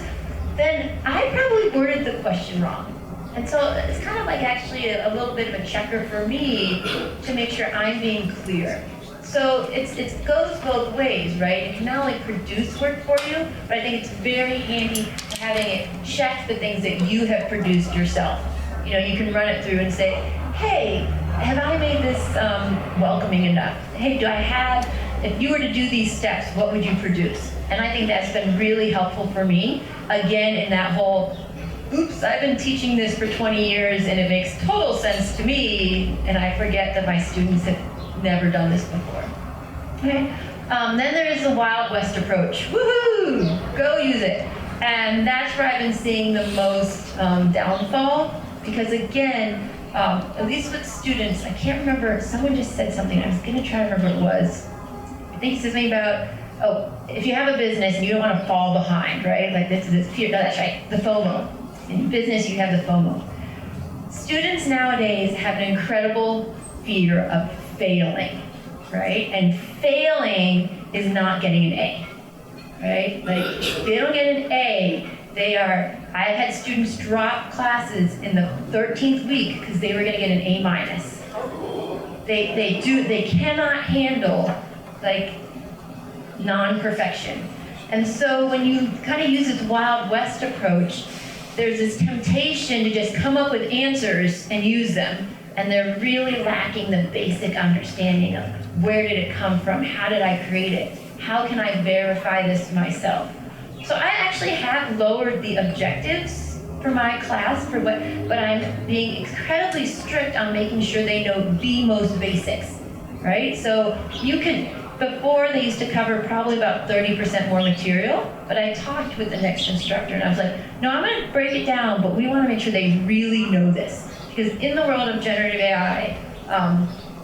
then I probably worded the question wrong. And so it's kind of like actually a little bit of a checker for me to make sure I'm being clear. So it goes both ways, right? It can not only produce work for you, but I think it's very handy having it check the things that you have produced yourself. You know, you can run it through and say, hey, have I made this welcoming enough? Hey, do I have, if you were to do these steps, what would you produce? And I think that's been really helpful for me. Again, in that whole, oops, I've been teaching this for 20 years and it makes total sense to me, and I forget that my students have never done this before. Okay. Then there is the Wild West approach. Woohoo! Go use it. And that's where I've been seeing the most downfall, because again, at least with students, I can't remember, someone just said something, I was gonna try to remember what it was. I think he said something about, oh, if you have a business and you don't want to fall behind, right? Like this fear, no, that's right, the FOMO. In business, you have the FOMO. Students nowadays have an incredible fear of failing, right? And failing is not getting an A, right? Like, if they don't get an A, I've had students drop classes in the 13th week because they were gonna get an A minus. They cannot handle, like, non-perfection. And so when you kind of use this Wild West approach, there's this temptation to just come up with answers and use them, and they're really lacking the basic understanding of where did it come from, how did I create it, how can I verify this myself. So I actually have lowered the objectives for my class, but I'm being incredibly strict on making sure they know the most basics, right? So you can, before they used to cover probably about 30% more material, but I talked with the next instructor and I was like, no, I'm gonna break it down, but we wanna make sure they really know this. Because in the world of generative AI,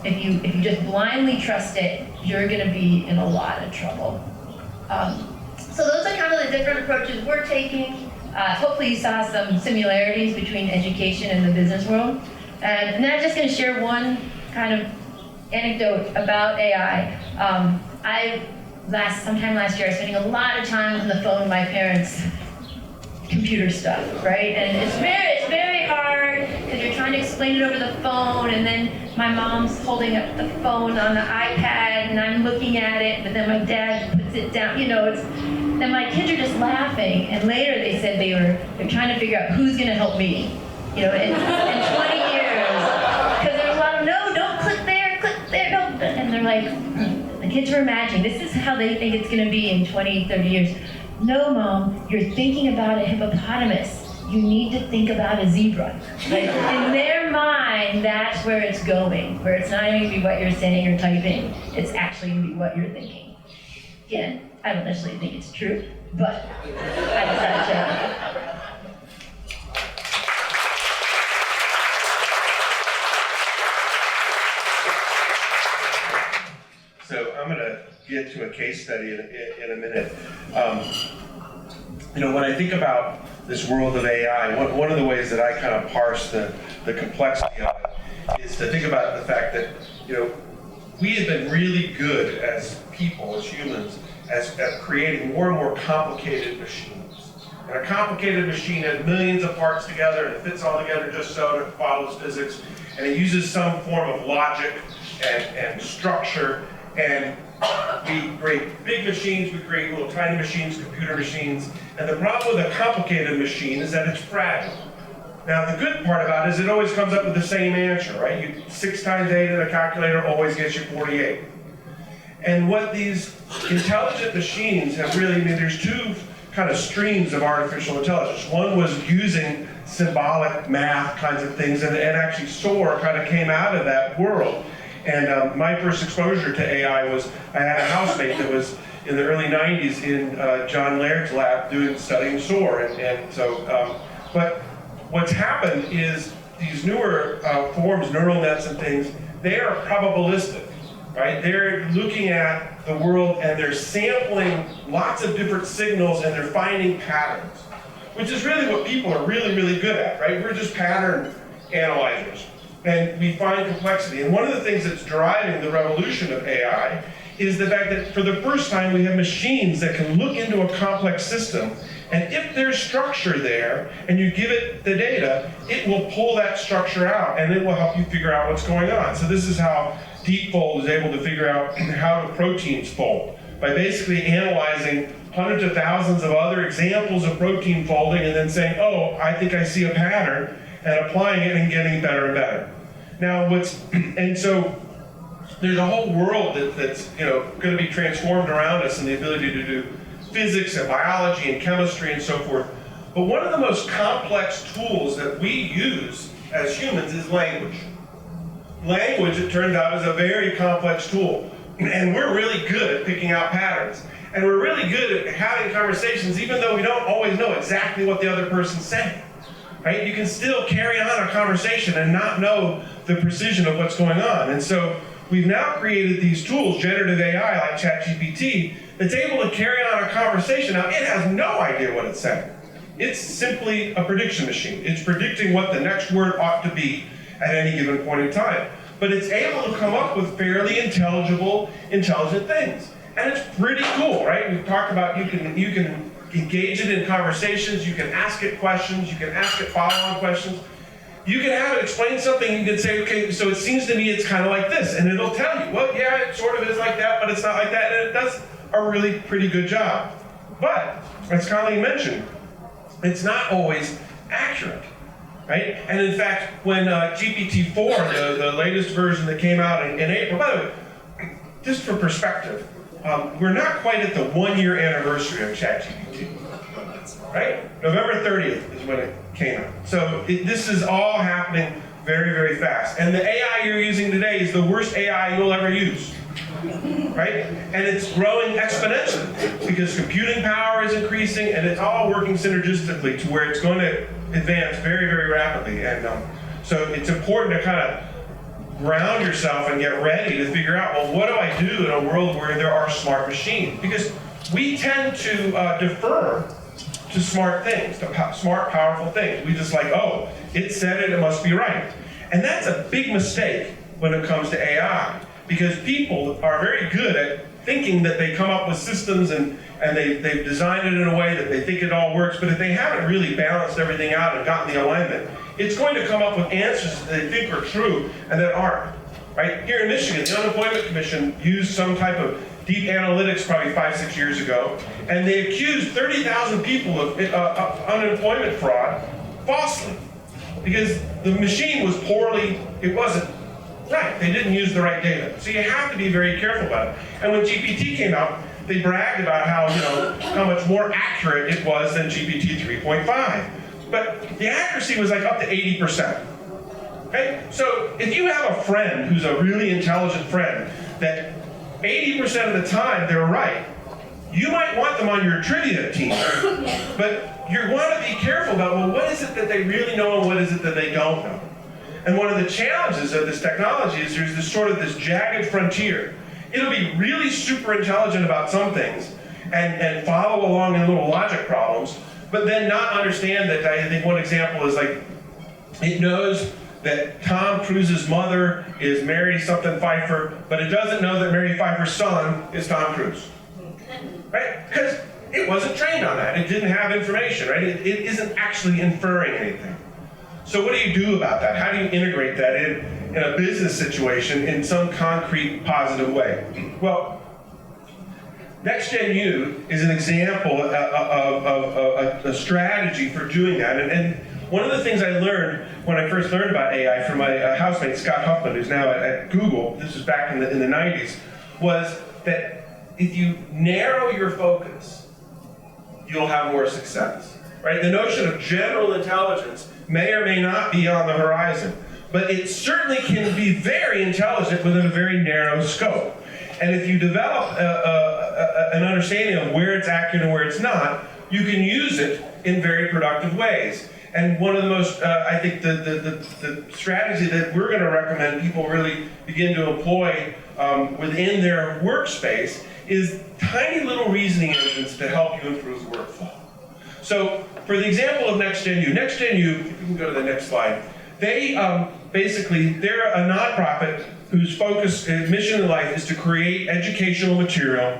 if you just blindly trust it, you're gonna be in a lot of trouble. So those are kind of the different approaches we're taking. Hopefully you saw some similarities between education and the business world. And then I'm just gonna share one kind of anecdote about AI. Sometime last year, I was spending a lot of time on the phone with my parents' computer stuff, right? And it's very hard because you're trying to explain it over the phone, and then my mom's holding up the phone on the iPad, and I'm looking at it, but then my dad puts it down. You know, then my kids are just laughing. And later they said they're trying to figure out who's going to help me. You know, in 20 years, because there's a lot of no, don't click there, no, and they're like, the kids are imagining this is how they think it's going to be in 20, 30 years. No, Mom, you're thinking about a hippopotamus. You need to think about a zebra. Like, in their mind, that's where it's going, where it's not even going to be what you're saying or typing. It's actually going to be what you're thinking. Again, I don't necessarily think it's true, but I decided to share. So I'm going to get to a case study in a minute. You know, when I think about this world of AI, one of the ways that I kind of parse the complexity of it is to think about the fact that, you know, we have been really good as people, as humans, at creating more and more complicated machines. And a complicated machine has millions of parts together, and it fits all together just so, it follows physics, and it uses some form of logic and structure. And we create big machines, we create little tiny machines, computer machines. And the problem with a complicated machine is that it's fragile. Now, the good part about it is it always comes up with the same answer, right? 6 times 8 in a calculator always gets you 48. And what these intelligent machines have really, I mean, there's kind of streams of artificial intelligence. One was using symbolic math kinds of things, and actually SOAR kind of came out of that world. And my first exposure to AI was, I had a housemate that was in the early 90s in John Laird's lab studying SOAR. But what's happened is these newer forms, neural nets and things, they are probabilistic, right? They're looking at the world and they're sampling lots of different signals and they're finding patterns, which is really what people are really, really good at, right? We're just pattern analyzers, and we find complexity. And one of the things that's driving the revolution of AI is the fact that for the first time we have machines that can look into a complex system, and if there's structure there and you give it the data, it will pull that structure out and it will help you figure out what's going on. So this is how DeepFold is able to figure out how do proteins fold, by basically analyzing hundreds of thousands of other examples of protein folding and then saying, oh, I think I see a pattern, and applying it and getting better and better. Now and so there's a whole world that's going to be transformed around us, and the ability to do physics and biology and chemistry and so forth. But one of the most complex tools that we use as humans is language. Language, it turns out, is a very complex tool. And we're really good at picking out patterns. And we're really good at having conversations even though we don't always know exactly what the other person's saying. Right? You can still carry on a conversation and not know the precision of what's going on. And so we've now created these tools, generative AI like ChatGPT, that's able to carry on a conversation. Now, it has no idea what it's saying. It's simply a prediction machine. It's predicting what the next word ought to be at any given point in time. But it's able to come up with fairly intelligent things. And it's pretty cool, right? We've talked about you can engage it in conversations, you can ask it questions, you can ask it follow-on questions. You can have it explain something, you can say, okay, so it seems to me it's kind of like this, and it'll tell you, well, yeah, it sort of is like that, but it's not like that, and it does a really pretty good job. But, as Colleen mentioned, it's not always accurate, right? And in fact, when GPT-4, the latest version that came out in April, by the way, just for perspective, we're not quite at the 1-year anniversary of ChatGPT, right? November 30th is when it came out. So this is all happening very, very fast. And the AI you're using today is the worst AI you'll ever use, right? And it's growing exponentially because computing power is increasing, and it's all working synergistically to where it's going to advance very, very rapidly. And so it's important to kind of ground yourself and get ready to figure out, well, what do I do in a world where there are smart machines? Because we tend to defer to smart things, to smart, powerful things. We just like, oh, it said it must be right. And that's a big mistake when it comes to AI, because people are very good at thinking that they come up with systems and they've designed it in a way that they think it all works, but if they haven't really balanced everything out and gotten the alignment, it's going to come up with answers that they think are true and that aren't. Right? Here in Michigan, the Unemployment Commission used some type of deep analytics probably 5-6 years ago, and they accused 30,000 people of unemployment fraud falsely, because the machine was it wasn't right. They didn't use the right data. So you have to be very careful about it. And when GPT came out, they bragged about how much more accurate it was than GPT 3.5. But the accuracy was like up to 80%. Okay? So if you have a friend who's a really intelligent friend that 80% of the time they're right, you might want them on your trivia team, but you want to be careful about, well, what is it that they really know and what is it that they don't know? And one of the challenges of this technology is there's this jagged frontier. It'll be really super intelligent about some things and follow along in little logic problems, but then not understand that. I think one example is like, it knows that Tom Cruise's mother is Mary something Pfeiffer, but it doesn't know that Mary Pfeiffer's son is Tom Cruise, right? Because it wasn't trained on that. It didn't have information, right? It isn't actually inferring anything. So what do you do about that? How do you integrate that in a business situation in some concrete, positive way? Well, NextGenU is an example of a strategy for doing that. And one of the things I learned when I first learned about AI from my housemate, Scott Huffman, who's now at Google, this was back in the 90s, was that if you narrow your focus, you'll have more success, right? The notion of general intelligence may or may not be on the horizon, but it certainly can be very intelligent within a very narrow scope. And if you develop an understanding of where it's accurate and where it's not, you can use it in very productive ways. And one of the most, I think, the strategy that we're going to recommend people really begin to employ within their workspace is tiny little reasoning engines to help you improve workflow. So, for the example of NextGenU, if you can go to the next slide, they they're a nonprofit whose focus and mission in life is to create educational material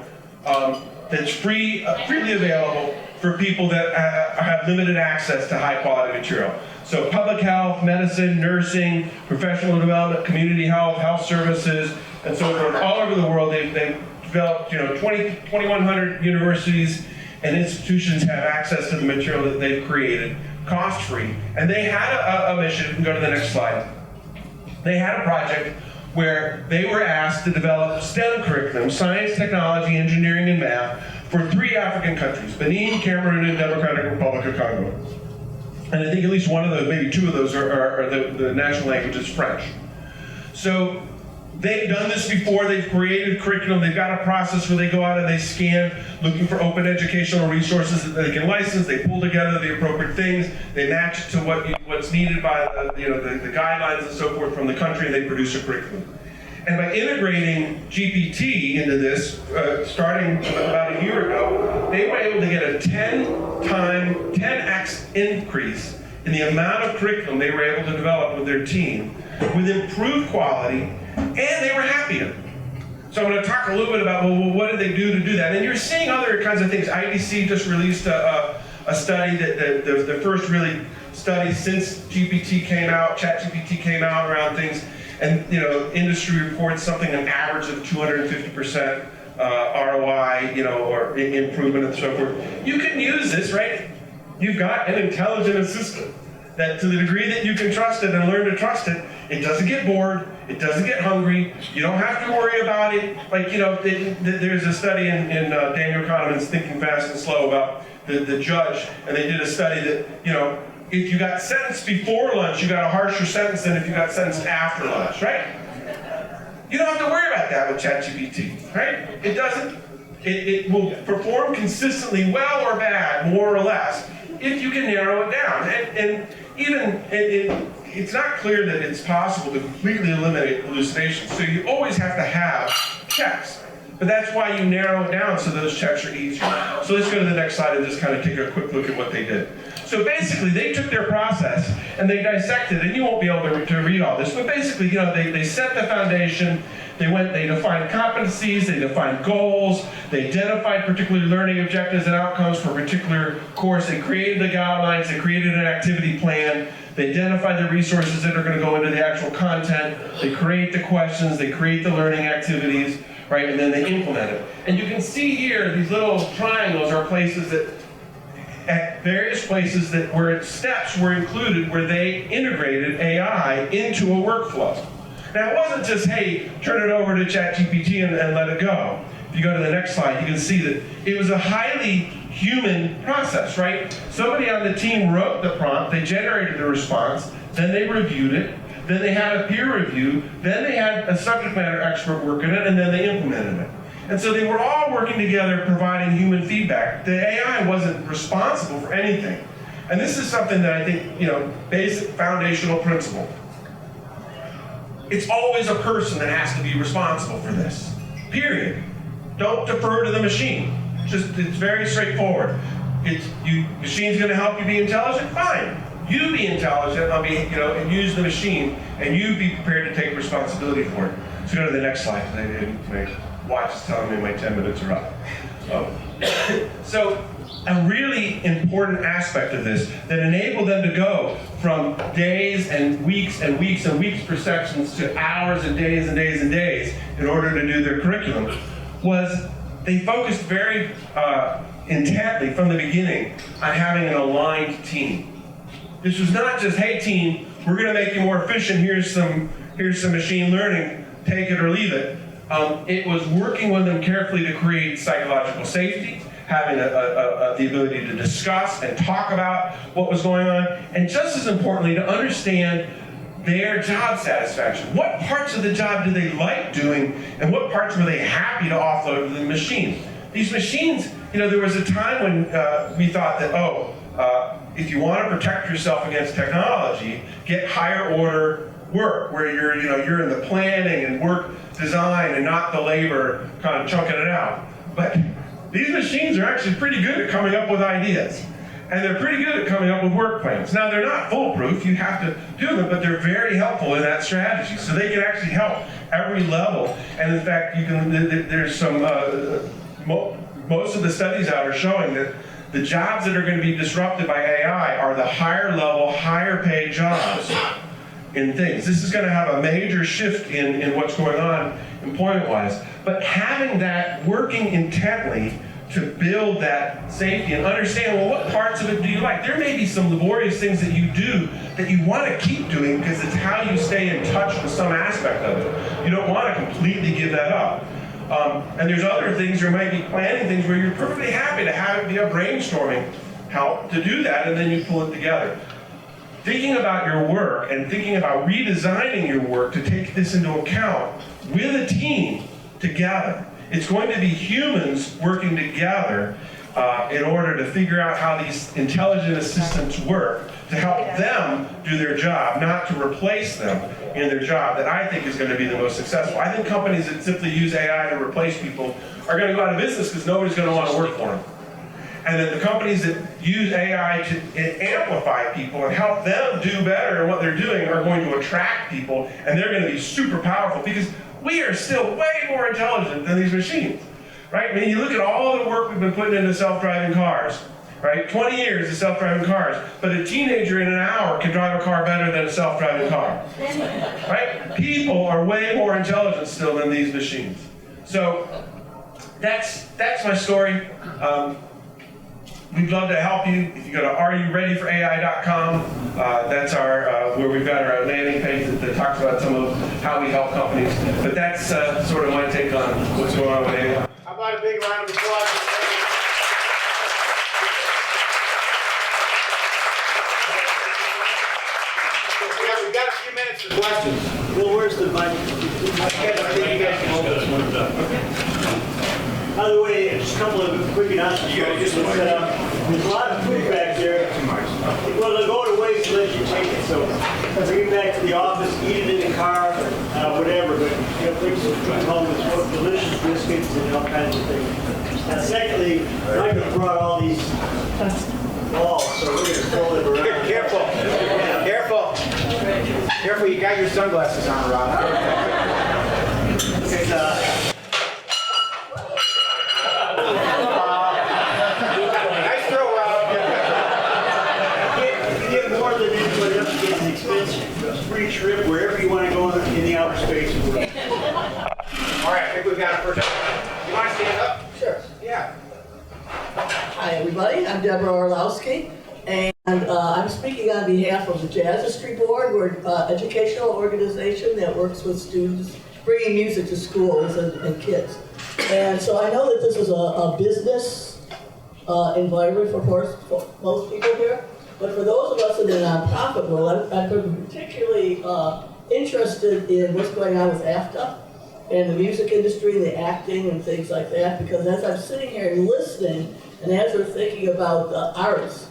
that's freely available for people that have limited access to high quality material. So public health, medicine, nursing, professional development, community health, health services, and so forth. All over the world, they've developed 2,100 universities and institutions have access to the material that they've created, cost-free. And they had a mission, you can go to the next slide. They had a project where they were asked to develop STEM curriculum, science, technology, engineering, and math, for 3 African countries, Benin, Cameroon, and Democratic Republic of Congo. And I think at least one of those, maybe 2 of those are the national language is French. So they've done this before, they've created curriculum, they've got a process where they go out and they scan, looking for open educational resources that they can license, they pull together the appropriate things, they match it to what's needed by the guidelines and so forth from the country, and they produce a curriculum. And by integrating GPT into this, starting about a year ago, they were able to get a 10x increase in the amount of curriculum they were able to develop with their team, with improved quality, and they were happier. So I'm going to talk a little bit about, well, what did they do to do that? And you're seeing other kinds of things. IDC just released a study, that the first really study since GPT came out, ChatGPT came out around things. And industry reports something an average of 250% ROI, or improvement and so forth. You can use this, right? You've got an intelligent assistant that, to the degree that you can trust it and learn to trust it, it doesn't get bored, it doesn't get hungry, you don't have to worry about it. Like, there's a study in Daniel Kahneman's Thinking Fast and Slow about the judge, and they did a study that, if you got sentenced before lunch, you got a harsher sentence than if you got sentenced after lunch, right? You don't have to worry about that with ChatGPT, right? It doesn't. It will perform consistently well or bad, more or less, if you can narrow it down. And even it's not clear that it's possible to completely eliminate hallucinations. So you always have to have checks. But that's why you narrow it down so those checks are easier. So let's go to the next slide and just kind of take a quick look at what they did. So basically, they took their process and they dissected, and you won't be able to read all this, but basically, they set the foundation, they defined competencies, they defined goals, they identified particular learning objectives and outcomes for a particular course, they created the guidelines, they created an activity plan, they identify the resources that are going to go into the actual content, they create the questions, they create the learning activities, right, and then they implement it. And you can see here, these little triangles are places that, at various places where steps were included where they integrated AI into a workflow. Now, it wasn't just, hey, turn it over to ChatGPT and let it go. If you go to the next slide, you can see that it was a highly human process, right? Somebody on the team wrote the prompt, they generated the response, then they reviewed it, then they had a peer review, then they had a subject matter expert work in it, and then they implemented it. And so they were all working together, providing human feedback. The AI wasn't responsible for anything. And this is something that I think, basic foundational principle. It's always a person that has to be responsible for this, period. Don't defer to the machine. It's very straightforward. Machine's gonna help you be intelligent, fine. You be intelligent, and use the machine, and you be prepared to take responsibility for it. So go to the next slide. My watch is telling me my 10 minutes are up. So a really important aspect of this that enabled them to go from days and weeks and weeks and weeks per sections to hours and days and days and days in order to do their curriculum was they focused very intently from the beginning on having an aligned team. This was not just, hey team, we're gonna make you more efficient, here's some machine learning, take it or leave it. It was working with them carefully to create psychological safety, having the ability to discuss and talk about what was going on, and just as importantly, to understand their job satisfaction. What parts of the job do they like doing, and what parts were they happy to offload to the machine? These machines, there was a time when we thought that, if you want to protect yourself against technology, get higher order work, where you're in the planning and work design and not the labor kind of chunking it out. But these machines are actually pretty good at coming up with ideas. And they're pretty good at coming up with work plans. Now, they're not foolproof, you have to do them, but they're very helpful in that strategy. So they can actually help every level. And in fact, there's some, most of the studies out are showing that the jobs that are going to be disrupted by AI are the higher level, higher paid jobs in things. This is going to have a major shift in what's going on employment-wise. But having that, working intently to build that safety and understand, well, what parts of it do you like? There may be some laborious things that you do that you want to keep doing because it's how you stay in touch with some aspect of it. You don't want to completely give that up. And there's other things, there might be planning things where you're perfectly happy to have it be a brainstorming help to do that, and then you pull it together. Thinking about your work and thinking about redesigning your work to take this into account with a team together. It's going to be humans working together in order to figure out how these intelligent assistants work to help them do their job, not to replace them in their job, that I think is going to be the most successful. I think companies that simply use AI to replace people are going to go out of business because nobody's going to want to work for them. And then the companies that use AI to amplify people and help them do better in what they're doing are going to attract people, and they're going to be super powerful because we are still way more intelligent than these machines, right? I mean, you look at all the work we've been putting into self-driving cars, right? 20 years of self-driving cars, but a teenager in an hour can drive a car better than a self-driving car, right? People are way more intelligent still than these machines. So that's my story. We'd love to help you. If you go to areyoureadyforai.com, that's our where we've got our landing page that talks about some of how we help companies. But that's sort of my take on what's going on with AI. How about a big round of applause? We've got a few minutes for questions. Well, where's the mic? I think you guys can hold this one up. By the way, just a couple of quick announcements. There's a lot of food back there. Well, they'll go to waste unless you take it. So bring it back to the office, eat it in the car, whatever. But bring some food home with delicious biscuits and all kinds of things. Now, secondly, Michael brought all these balls, so we're going to throw them around. Careful. Careful, you got your sunglasses on, Rob. Nice throw, Rob. You get more than anybody else gets an expensive free trip wherever you want to go in the outer space. All right, I think we've got a first. You want to stand up? Sure. Yeah. Hi, everybody. I'm Deborah Orlowski, and I'm speaking on behalf of the Jazzistry Board. We're an educational organization that works with students bringing music to schools and kids. And so I know that this is a business environment for most people here, but for those of us in the nonprofit world, I'm particularly interested in what's going on with AFTA and the music industry, the acting and things like that, because as I'm sitting here and listening, and as we're thinking about the arts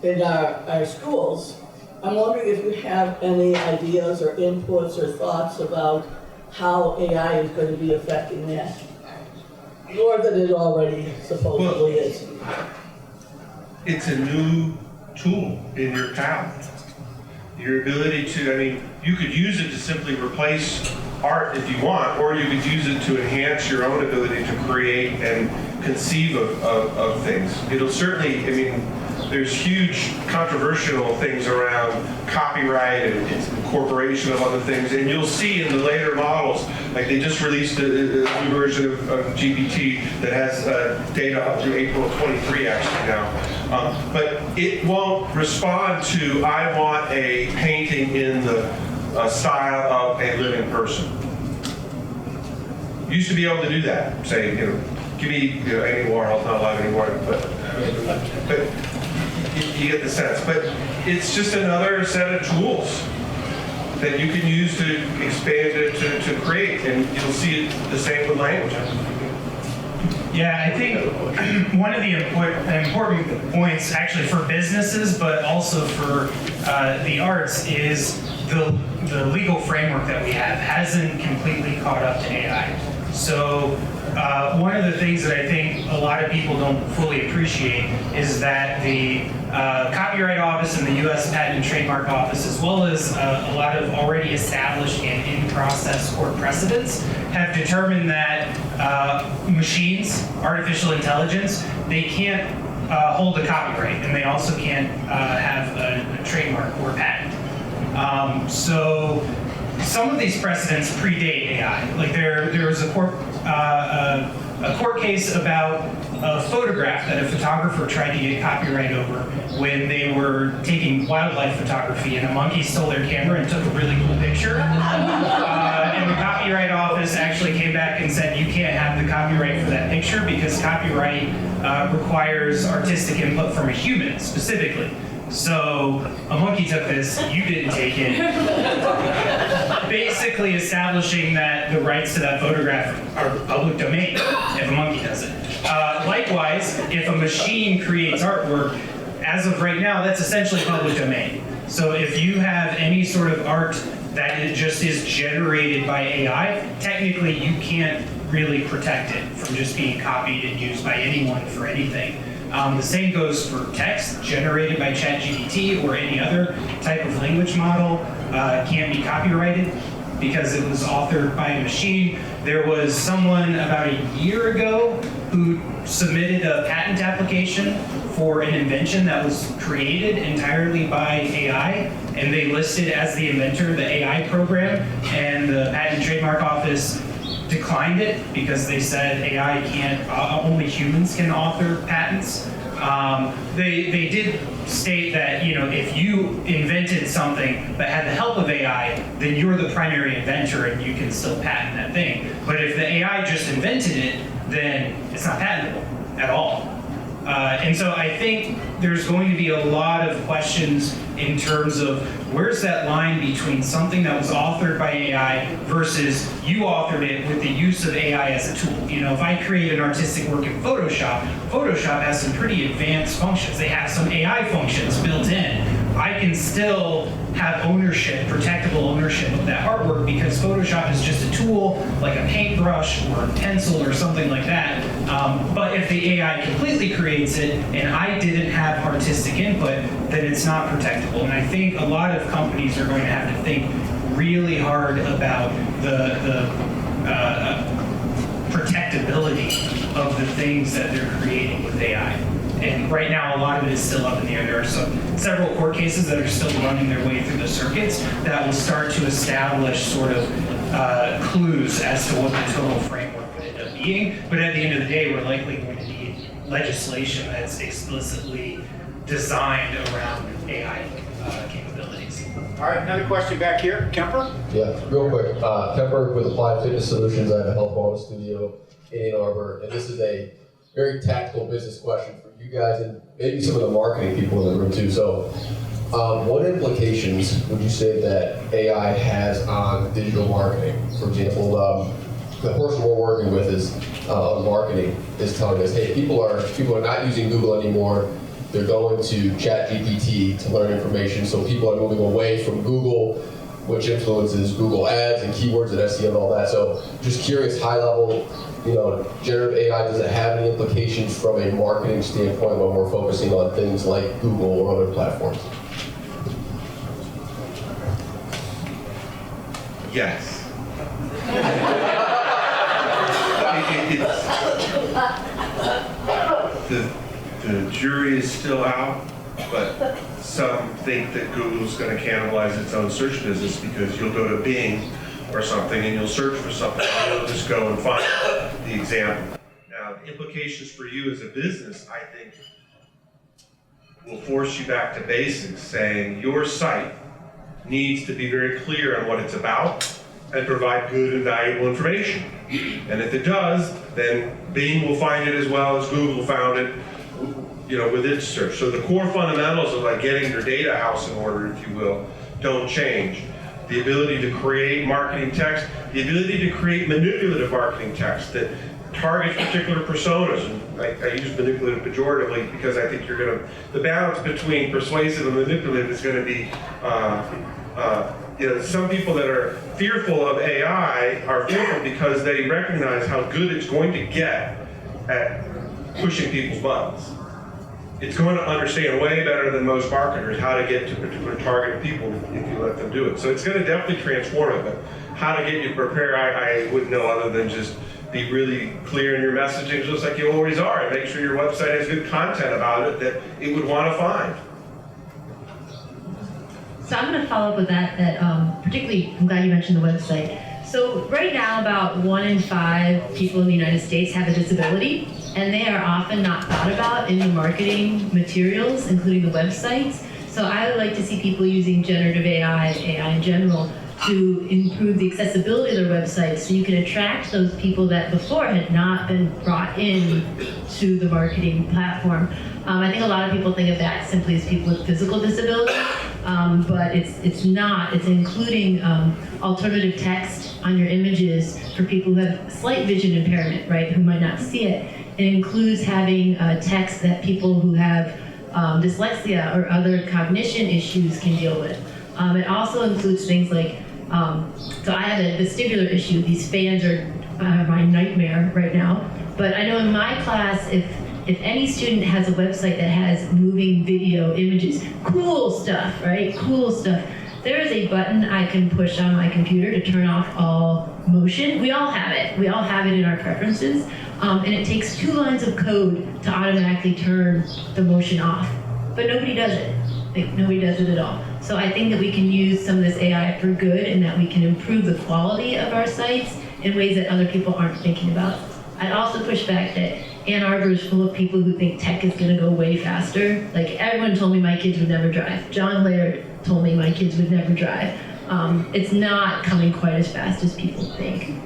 in our schools, I'm wondering if you have any ideas or inputs or thoughts about how AI is going to be affecting that, more than it already supposedly is. It's a new tool in your palette. Your ability to, I mean, you could use it to simply replace art if you want, or you could use it to enhance your own ability to create and conceive of things. It'll certainly, I mean, there's huge controversial things around copyright and its incorporation of other things, and you'll see in the later models, like they just released a new version of GPT that has data up to April 23 actually now. But it won't respond to, I want a painting in the style of a living person. You used to be able to do that, say, give me any more, I'll not live anymore, but you get the sense. But it's just another set of tools that you can use to expand it, to create, and you'll see it the same with language. Yeah, I think one of the important points actually for businesses, but also for the arts, is the legal framework that we have hasn't completely caught up to AI. So one of the things that I think a lot of people don't fully appreciate is that the Copyright Office and the U.S. Patent and Trademark Office, as well as a lot of already established and in-process court precedents, have determined that machines, artificial intelligence, they can't hold a copyright, and they also can't have a trademark or patent. So some of these precedents predate AI. Like there was a court case about a photograph that a photographer tried to get copyright over when they were taking wildlife photography, and a monkey stole their camera and took a really cool picture. And the Copyright Office actually came back and said, you can't have the copyright for that picture because copyright requires artistic input from a human specifically. So a monkey took this, you didn't take it, basically establishing that the rights to that photograph are public domain if a monkey does it. Likewise, if a machine creates artwork, as of right now, that's essentially public domain. So if you have any sort of art that it just is generated by AI, technically you can't really protect it from just being copied and used by anyone for anything. The same goes for text generated by ChatGPT or any other type of language model. Can't be copyrighted because it was authored by a machine. There was someone about a year ago who submitted a patent application for an invention that was created entirely by AI, and they listed as the inventor the AI program, and the Patent and Trademark Office declined it because they said AI can't, only humans can author patents. They did state that, you know, if you invented something but had the help of AI, then you're the primary inventor and you can still patent that thing. But if the AI just invented it, then it's not patentable at all. And so I think there's going to be a lot of questions in terms of where's that line between something that was authored by AI versus you authored it with the use of AI as a tool. You know, if I create an artistic work in Photoshop, Photoshop has some pretty advanced functions. They have some AI functions built in. I can still have ownership, protectable ownership of that artwork because Photoshop is just a tool like a paintbrush or a pencil or something like that. But if the AI completely creates it and I didn't have artistic input, then it's not protectable. And I think a lot of companies are going to have to think really hard about the protectability of the things that they're creating with AI. And right now, a lot of it is still up in the air. There are several court cases that are still running their way through the circuits that will start to establish sort of clues as to what the total framework would end up being. But at the end of the day, we're likely going to need legislation that's explicitly designed around AI capabilities. All right, another question back here. Kemper? Yeah, real quick. Kemper with Applied Fitness Solutions. I have a health wellness studio in Ann Arbor, and this is a very tactical business question for you guys and maybe some of the marketing people in the room too. So, what implications would you say that AI has on digital marketing? For example, the person we're working with is marketing is telling us, hey, people are not using Google anymore. They're going to ChatGPT to learn information. So people are moving away from Google, which influences Google ads and keywords and SEO and all that. So just curious, high level, you know, generative AI, does it have any implications from a marketing standpoint when we're focusing on things like Google or other platforms? Yes. The jury is still out, but some think that Google's going to cannibalize its own search business because you'll go to Bing or something and you'll search for something and you'll just go and find the example. Now, the implications for you as a business, I think, will force you back to basics, saying your site needs to be very clear on what it's about and provide good and valuable information. And if it does, then Bing will find it as well as Google found it, with its search. So the core fundamentals of like getting your data house in order, if you will, don't change. The ability to create marketing text, the ability to create manipulative marketing text that targets particular personas. And I use manipulative pejoratively because I think the balance between persuasive and manipulative is going to be, some people that are fearful of AI are fearful because they recognize how good it's going to get at pushing people's buttons. It's going to understand way better than most marketers how to get to particular target people if you let them do it. So it's going to definitely transform it, but how to get you prepared, I wouldn't know other than just be really clear in your messaging, just like you always are, and make sure your website has good content about it that it would want to find. So I'm going to follow up with that particularly, I'm glad you mentioned the website. So right now, about 1 in 5 people in the United States have a disability, and they are often not thought about in the marketing materials, including the websites. So I would like to see people using generative AI in general, to improve the accessibility of their websites so you can attract those people that before had not been brought in to the marketing platform. I think a lot of people think of that simply as people with physical disability, but it's not. It's including alternative text on your images for people who have slight vision impairment, right, who might not see it. It includes having text that people who have dyslexia or other cognition issues can deal with. It also includes things like, so I have a vestibular issue. These fans are my nightmare right now. But I know in my class, if any student has a website that has moving video images, cool stuff, right? Cool stuff. There is a button I can push on my computer to turn off all motion. We all have it. We all have it in our preferences. And it takes 2 lines of code to automatically turn the motion off. But nobody does it. Like, nobody does it at all. So I think that we can use some of this AI for good and that we can improve the quality of our sites in ways that other people aren't thinking about. I'd also push back that Ann Arbor is full of people who think tech is going to go way faster. Like, everyone told me my kids would never drive. John Laird told me my kids would never drive. It's not coming quite as fast as people think.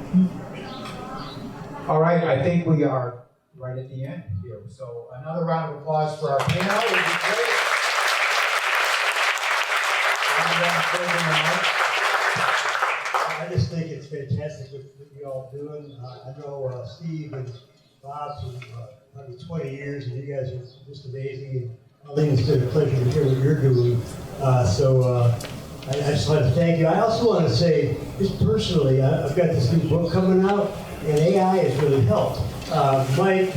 All right, I think we are right at the end here. So another round of applause for our panel would be great. I just think it's fantastic what you all doing. I know Steve and Bob for probably 20 years, and you guys are just amazing. And Colleen, it's been a pleasure to hear what you're doing. I just want to thank you. I also want to say, just personally, I've got this new book coming out, and AI has really helped. Mike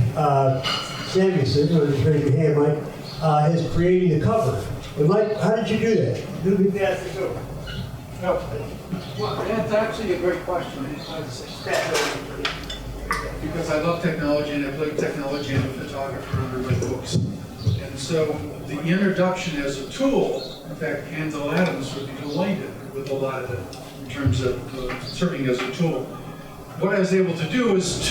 Samuelson, who is raising your hand, Mike, is creating the cover. And Mike, how did you do that? Who did that to go? No. Well, that's actually a great question. Because I love technology and I play technology and I'm a photographer and I write books. And so the introduction as a tool, in fact, Ansel Adams would be delighted with a lot of it in terms of serving as a tool. What I was able to do is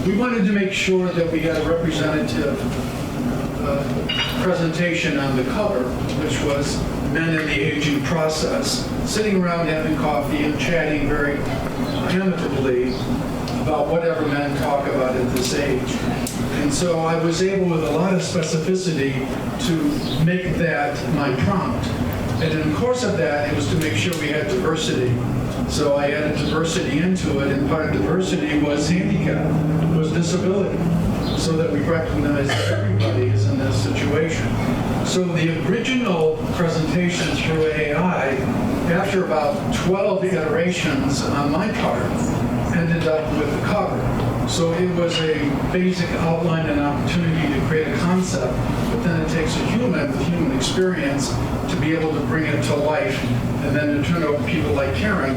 we wanted to make sure that we had a representative presentation on the cover, which was men in the aging process, sitting around having coffee and chatting very amicably about whatever men talk about at this age. And so I was able, with a lot of specificity, to make that my prompt. And in the course of that, it was to make sure we had diversity. So I added diversity into it, and part of diversity was handicap, was disability, so that we recognize that everybody is in this situation. So the original presentation through AI, after about 12 iterations on my part, ended up with a cover. So it was a basic outline and opportunity to create a concept, but then it takes a human with human experience to be able to bring it to life, and then to turn it over to people like Karen,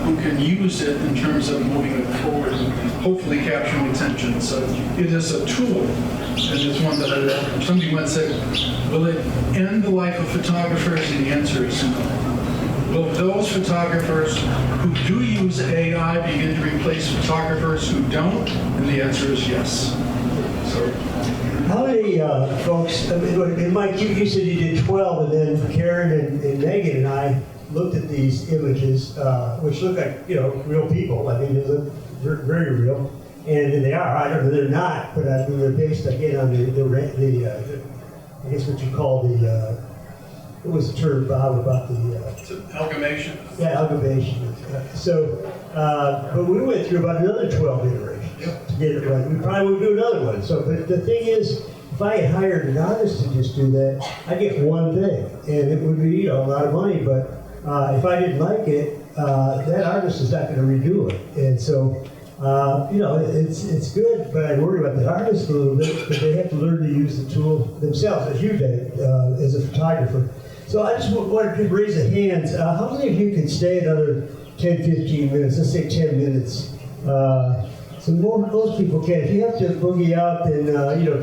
who can use it in terms of moving it forward and hopefully capturing attention. So it is a tool, and it's one that I welcome. Somebody once said, will it end the life of photographers? And the answer is no. Will those photographers who do use AI begin to replace photographers who don't? And the answer is yes. So, how many folks, and Mike, you said you did 12, and then Karen and Megan and I looked at these images, which look like, real people. I mean, they look very real. And they are. I don't know, they're not, but I mean, they're based again on the I guess what you call what was the term, Bob, about the Amalgamation. yeah, amalgamation. But we went through about another 12 iterations to get it right. We probably would do another one. So, but the thing is, if I had hired an artist to just do that, I'd get one thing, and it would be a lot of money. But if I didn't like it, that artist is not going to redo it. And so, it's good, but I worry about the artist a little bit, but they have to learn to use the tool themselves, as you did, as a photographer. So I just wanted to raise a hand. How many of you can stay another 10, 15 minutes? Let's say 10 minutes. So most people can. If you have to boogie out, then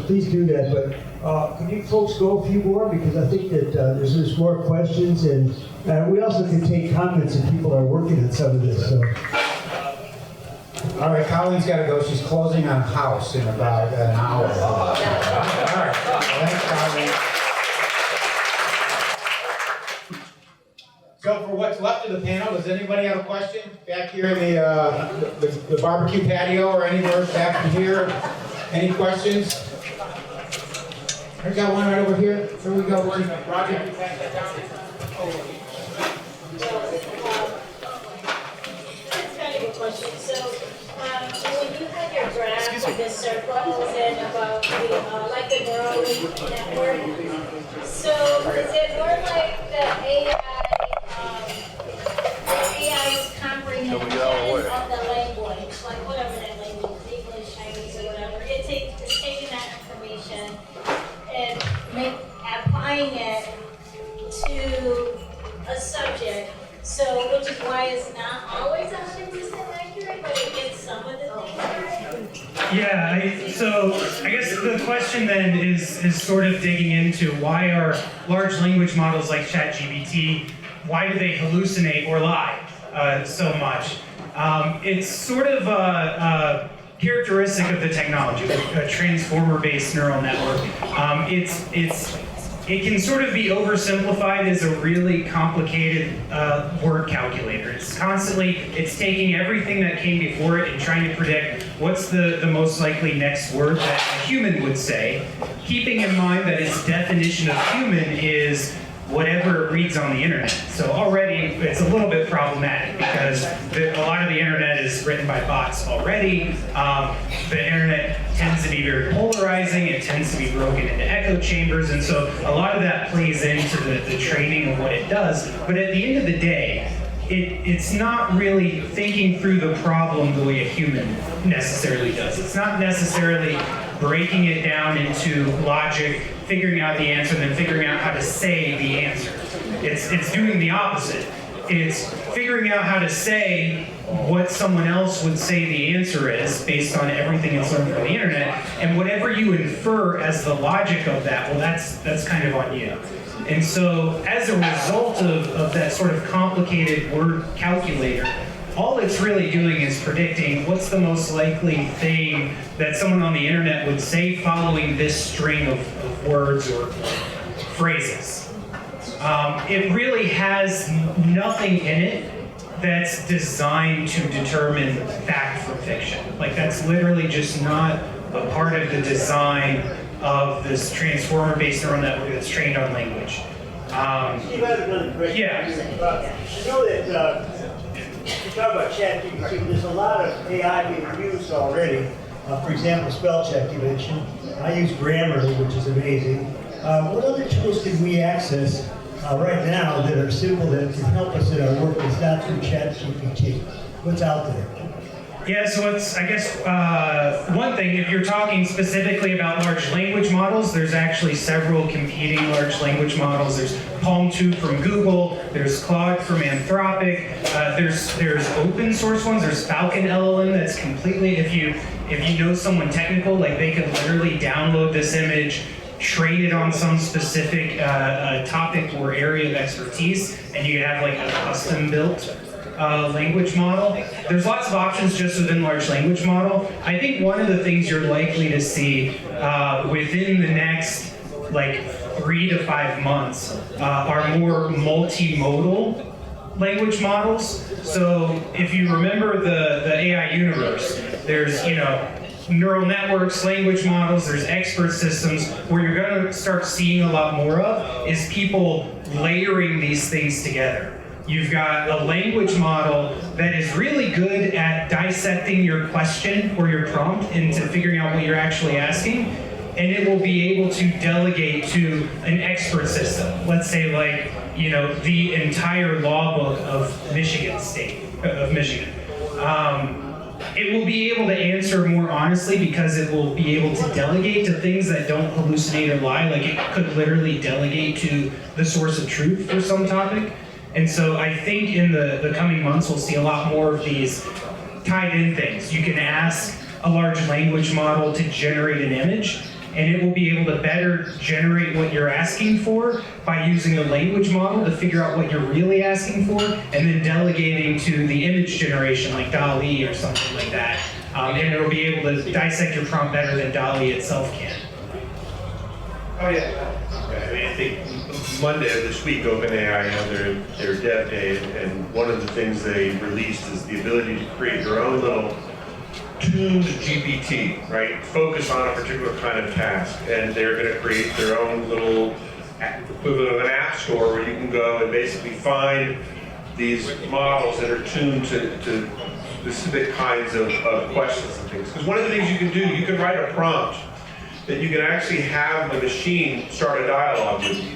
please do that. But can you folks go a few more? Because I think that there's more questions, and we also can take comments if people are working on some of this. So. All right, Colleen's got to go. She's closing on house in about an hour. All right, thanks, Colleen. So for what's left of the panel, does anybody have a question? Back here in the barbecue patio or anywhere back in here? Any questions? I got one right over here. Here we go. Roger, you pass that down. That's kind of a question. So, when you had your graph with the circles and about the, like the neural network, so is it more like the AI's comprehension of the language, like whatever that language is, English, Chinese, or whatever, it's taking that information and applying it to a subject, so which is why it's not always 100% accurate, but it gets some of the things right? Yeah, so I guess the question then is sort of digging into why are large language models like ChatGPT, why do they hallucinate or lie so much? It's sort of a characteristic of the technology, a transformer-based neural network. It can sort of be oversimplified as a really complicated word calculator. It's taking everything that came before it and trying to predict what's the most likely next word that a human would say, keeping in mind that its definition of human is whatever it reads on the internet. So already it's a little bit problematic because a lot of the internet is written by bots already. The internet tends to be very polarizing. It tends to be broken into echo chambers. And so a lot of that plays into the training of what it does. But at the end of the day, it's not really thinking through the problem the way a human necessarily does. It's not necessarily breaking it down into logic, figuring out the answer, and then figuring out how to say the answer. It's doing the opposite. It's figuring out how to say what someone else would say the answer is based on everything it's learned from the internet, and whatever you infer as the logic of that, well, that's kind of on you. And so as a result of that sort of complicated word calculator, all it's really doing is predicting what's the most likely thing that someone on the internet would say following this string of words or phrases. It really has nothing in it that's designed to determine fact from fiction. Like, that's literally just not a part of the design of this transformer-based neural network that's trained on language. Steve, I have another question. Yeah. I know that you talk about ChatGPT, there's a lot of AI being used already. For example, spell check you mentioned. I use Grammarly, which is amazing. What other tools can we access right now that are simple that can help us in our work that's not through ChatGPT? What's out there? Yeah, so it's, I guess, one thing, if you're talking specifically about large language models, there's actually several competing large language models. There's Palm 2 from Google, there's Claude from Anthropic, there's open source ones, there's Falcon LLM that's completely, if you know someone technical, like they could literally download this image, train it on some specific topic or area of expertise, and you could have like a custom built language model. There's lots of options just within large language model. I think one of the things you're likely to see within the next like 3 to 5 months are more multimodal language models. So if you remember the AI universe, there's, neural networks, language models, there's expert systems. Where you're going to start seeing a lot more of is people layering these things together. You've got a language model that is really good at dissecting your question or your prompt into figuring out what you're actually asking, and it will be able to delegate to an expert system. Let's say the entire law book of Michigan. It will be able to answer more honestly because it will be able to delegate to things that don't hallucinate or lie. Like it could literally delegate to the source of truth for some topic. And so I think in the coming months we'll see a lot more of these tied in things. You can ask a large language model to generate an image, and it will be able to better generate what you're asking for by using the language model to figure out what you're really asking for, and then delegating to the image generation like DALL-E or something like that. And it'll be able to dissect your prompt better than DALL-E itself can. Oh, yeah. I mean, I think Monday of this week, OpenAI had their dev day, and one of the things they released is the ability to create your own little tuned GPT, right? Focus on a particular kind of task, and they're going to create their own little equivalent of an app store where you can go and basically find these models that are tuned to specific kinds of questions and things. Because one of the things you can do, you can write a prompt that you can actually have the machine start a dialogue with you.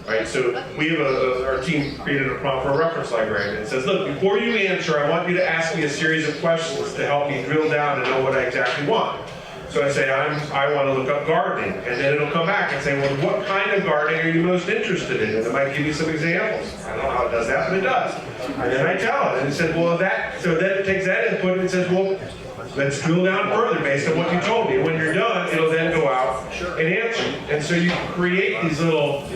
Right, so we have our team created a prompt for a reference librarian. It says, look, before you answer, I want you to ask me a series of questions to help me drill down and know what I exactly want. So I say, I want to look up gardening, and then it'll come back and say, well, what kind of gardening are you most interested in? And it might give you some examples. I don't know how it does that, but it does. And then I tell it, and it says, well, so then it takes that input and it says, well, let's drill down further based on what you told me. When you're done, it'll then go out and answer. And so you create these little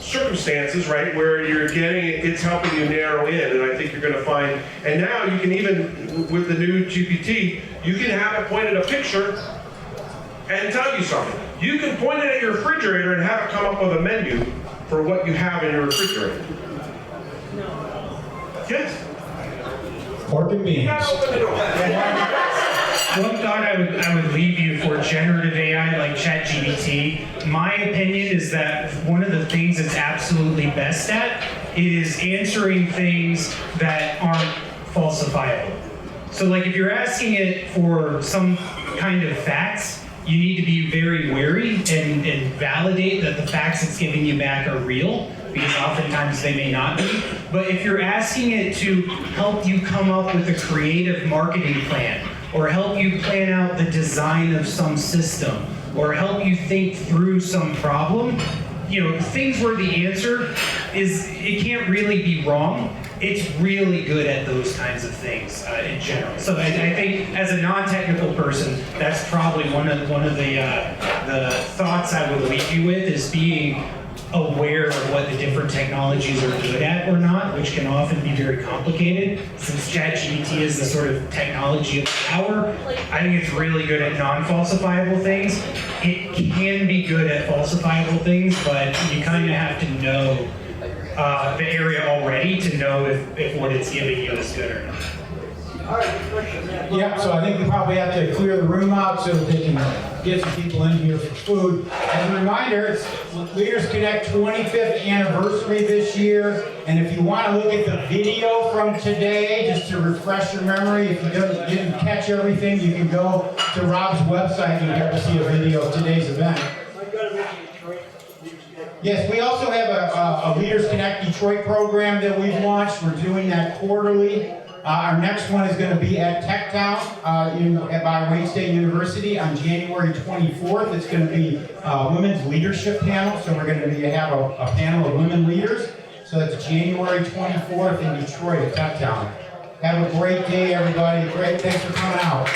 circumstances, right, where you're getting it's helping you narrow in. And I think you're going to find. And now you can even with the new GPT, you can have it point at a picture and tell you something. You can point it at your refrigerator and have it come up with a menu for what you have in your refrigerator. Yes. Pork and beans. One thought I would leave you for generative AI like ChatGPT, my opinion is that one of the things it's absolutely best at is answering things that aren't falsifiable. So like if you're asking it for some kind of facts, you need to be very wary and validate that the facts it's giving you back are real, because oftentimes they may not be. But if you're asking it to help you come up with a creative marketing plan, or help you plan out the design of some system, or help you think through some problem, things where the answer is, it can't really be wrong. It's really good at those kinds of things in general. So I think as a non-technical person, that's probably one of the thoughts I would leave you with, is being aware of what the different technologies are good at or not, which can often be very complicated. Since ChatGPT is the sort of technology of the hour, I think it's really good at non-falsifiable things. It can be good at falsifiable things, but you kind of have to know the area already to know if what it's giving you is good or not. Yeah, so I think we probably have to clear the room out so that they can get some people in here for food. As a reminder, it's LeadersConnect 25th anniversary this year, and if you want to look at the video from today, just to refresh your memory, if you didn't catch everything, you can go to Rob's website and get to see a video of today's event. Yes, we also have a LeadersConnect Detroit program that we've launched. We're doing that quarterly. Our next one is going to be at TechTown by Wayne State University on January 24th. It's going to be a women's leadership panel, so we're going to have a panel of women leaders. So that's January 24th in Detroit at TechTown. Have a great day, everybody. Great, thanks for coming out.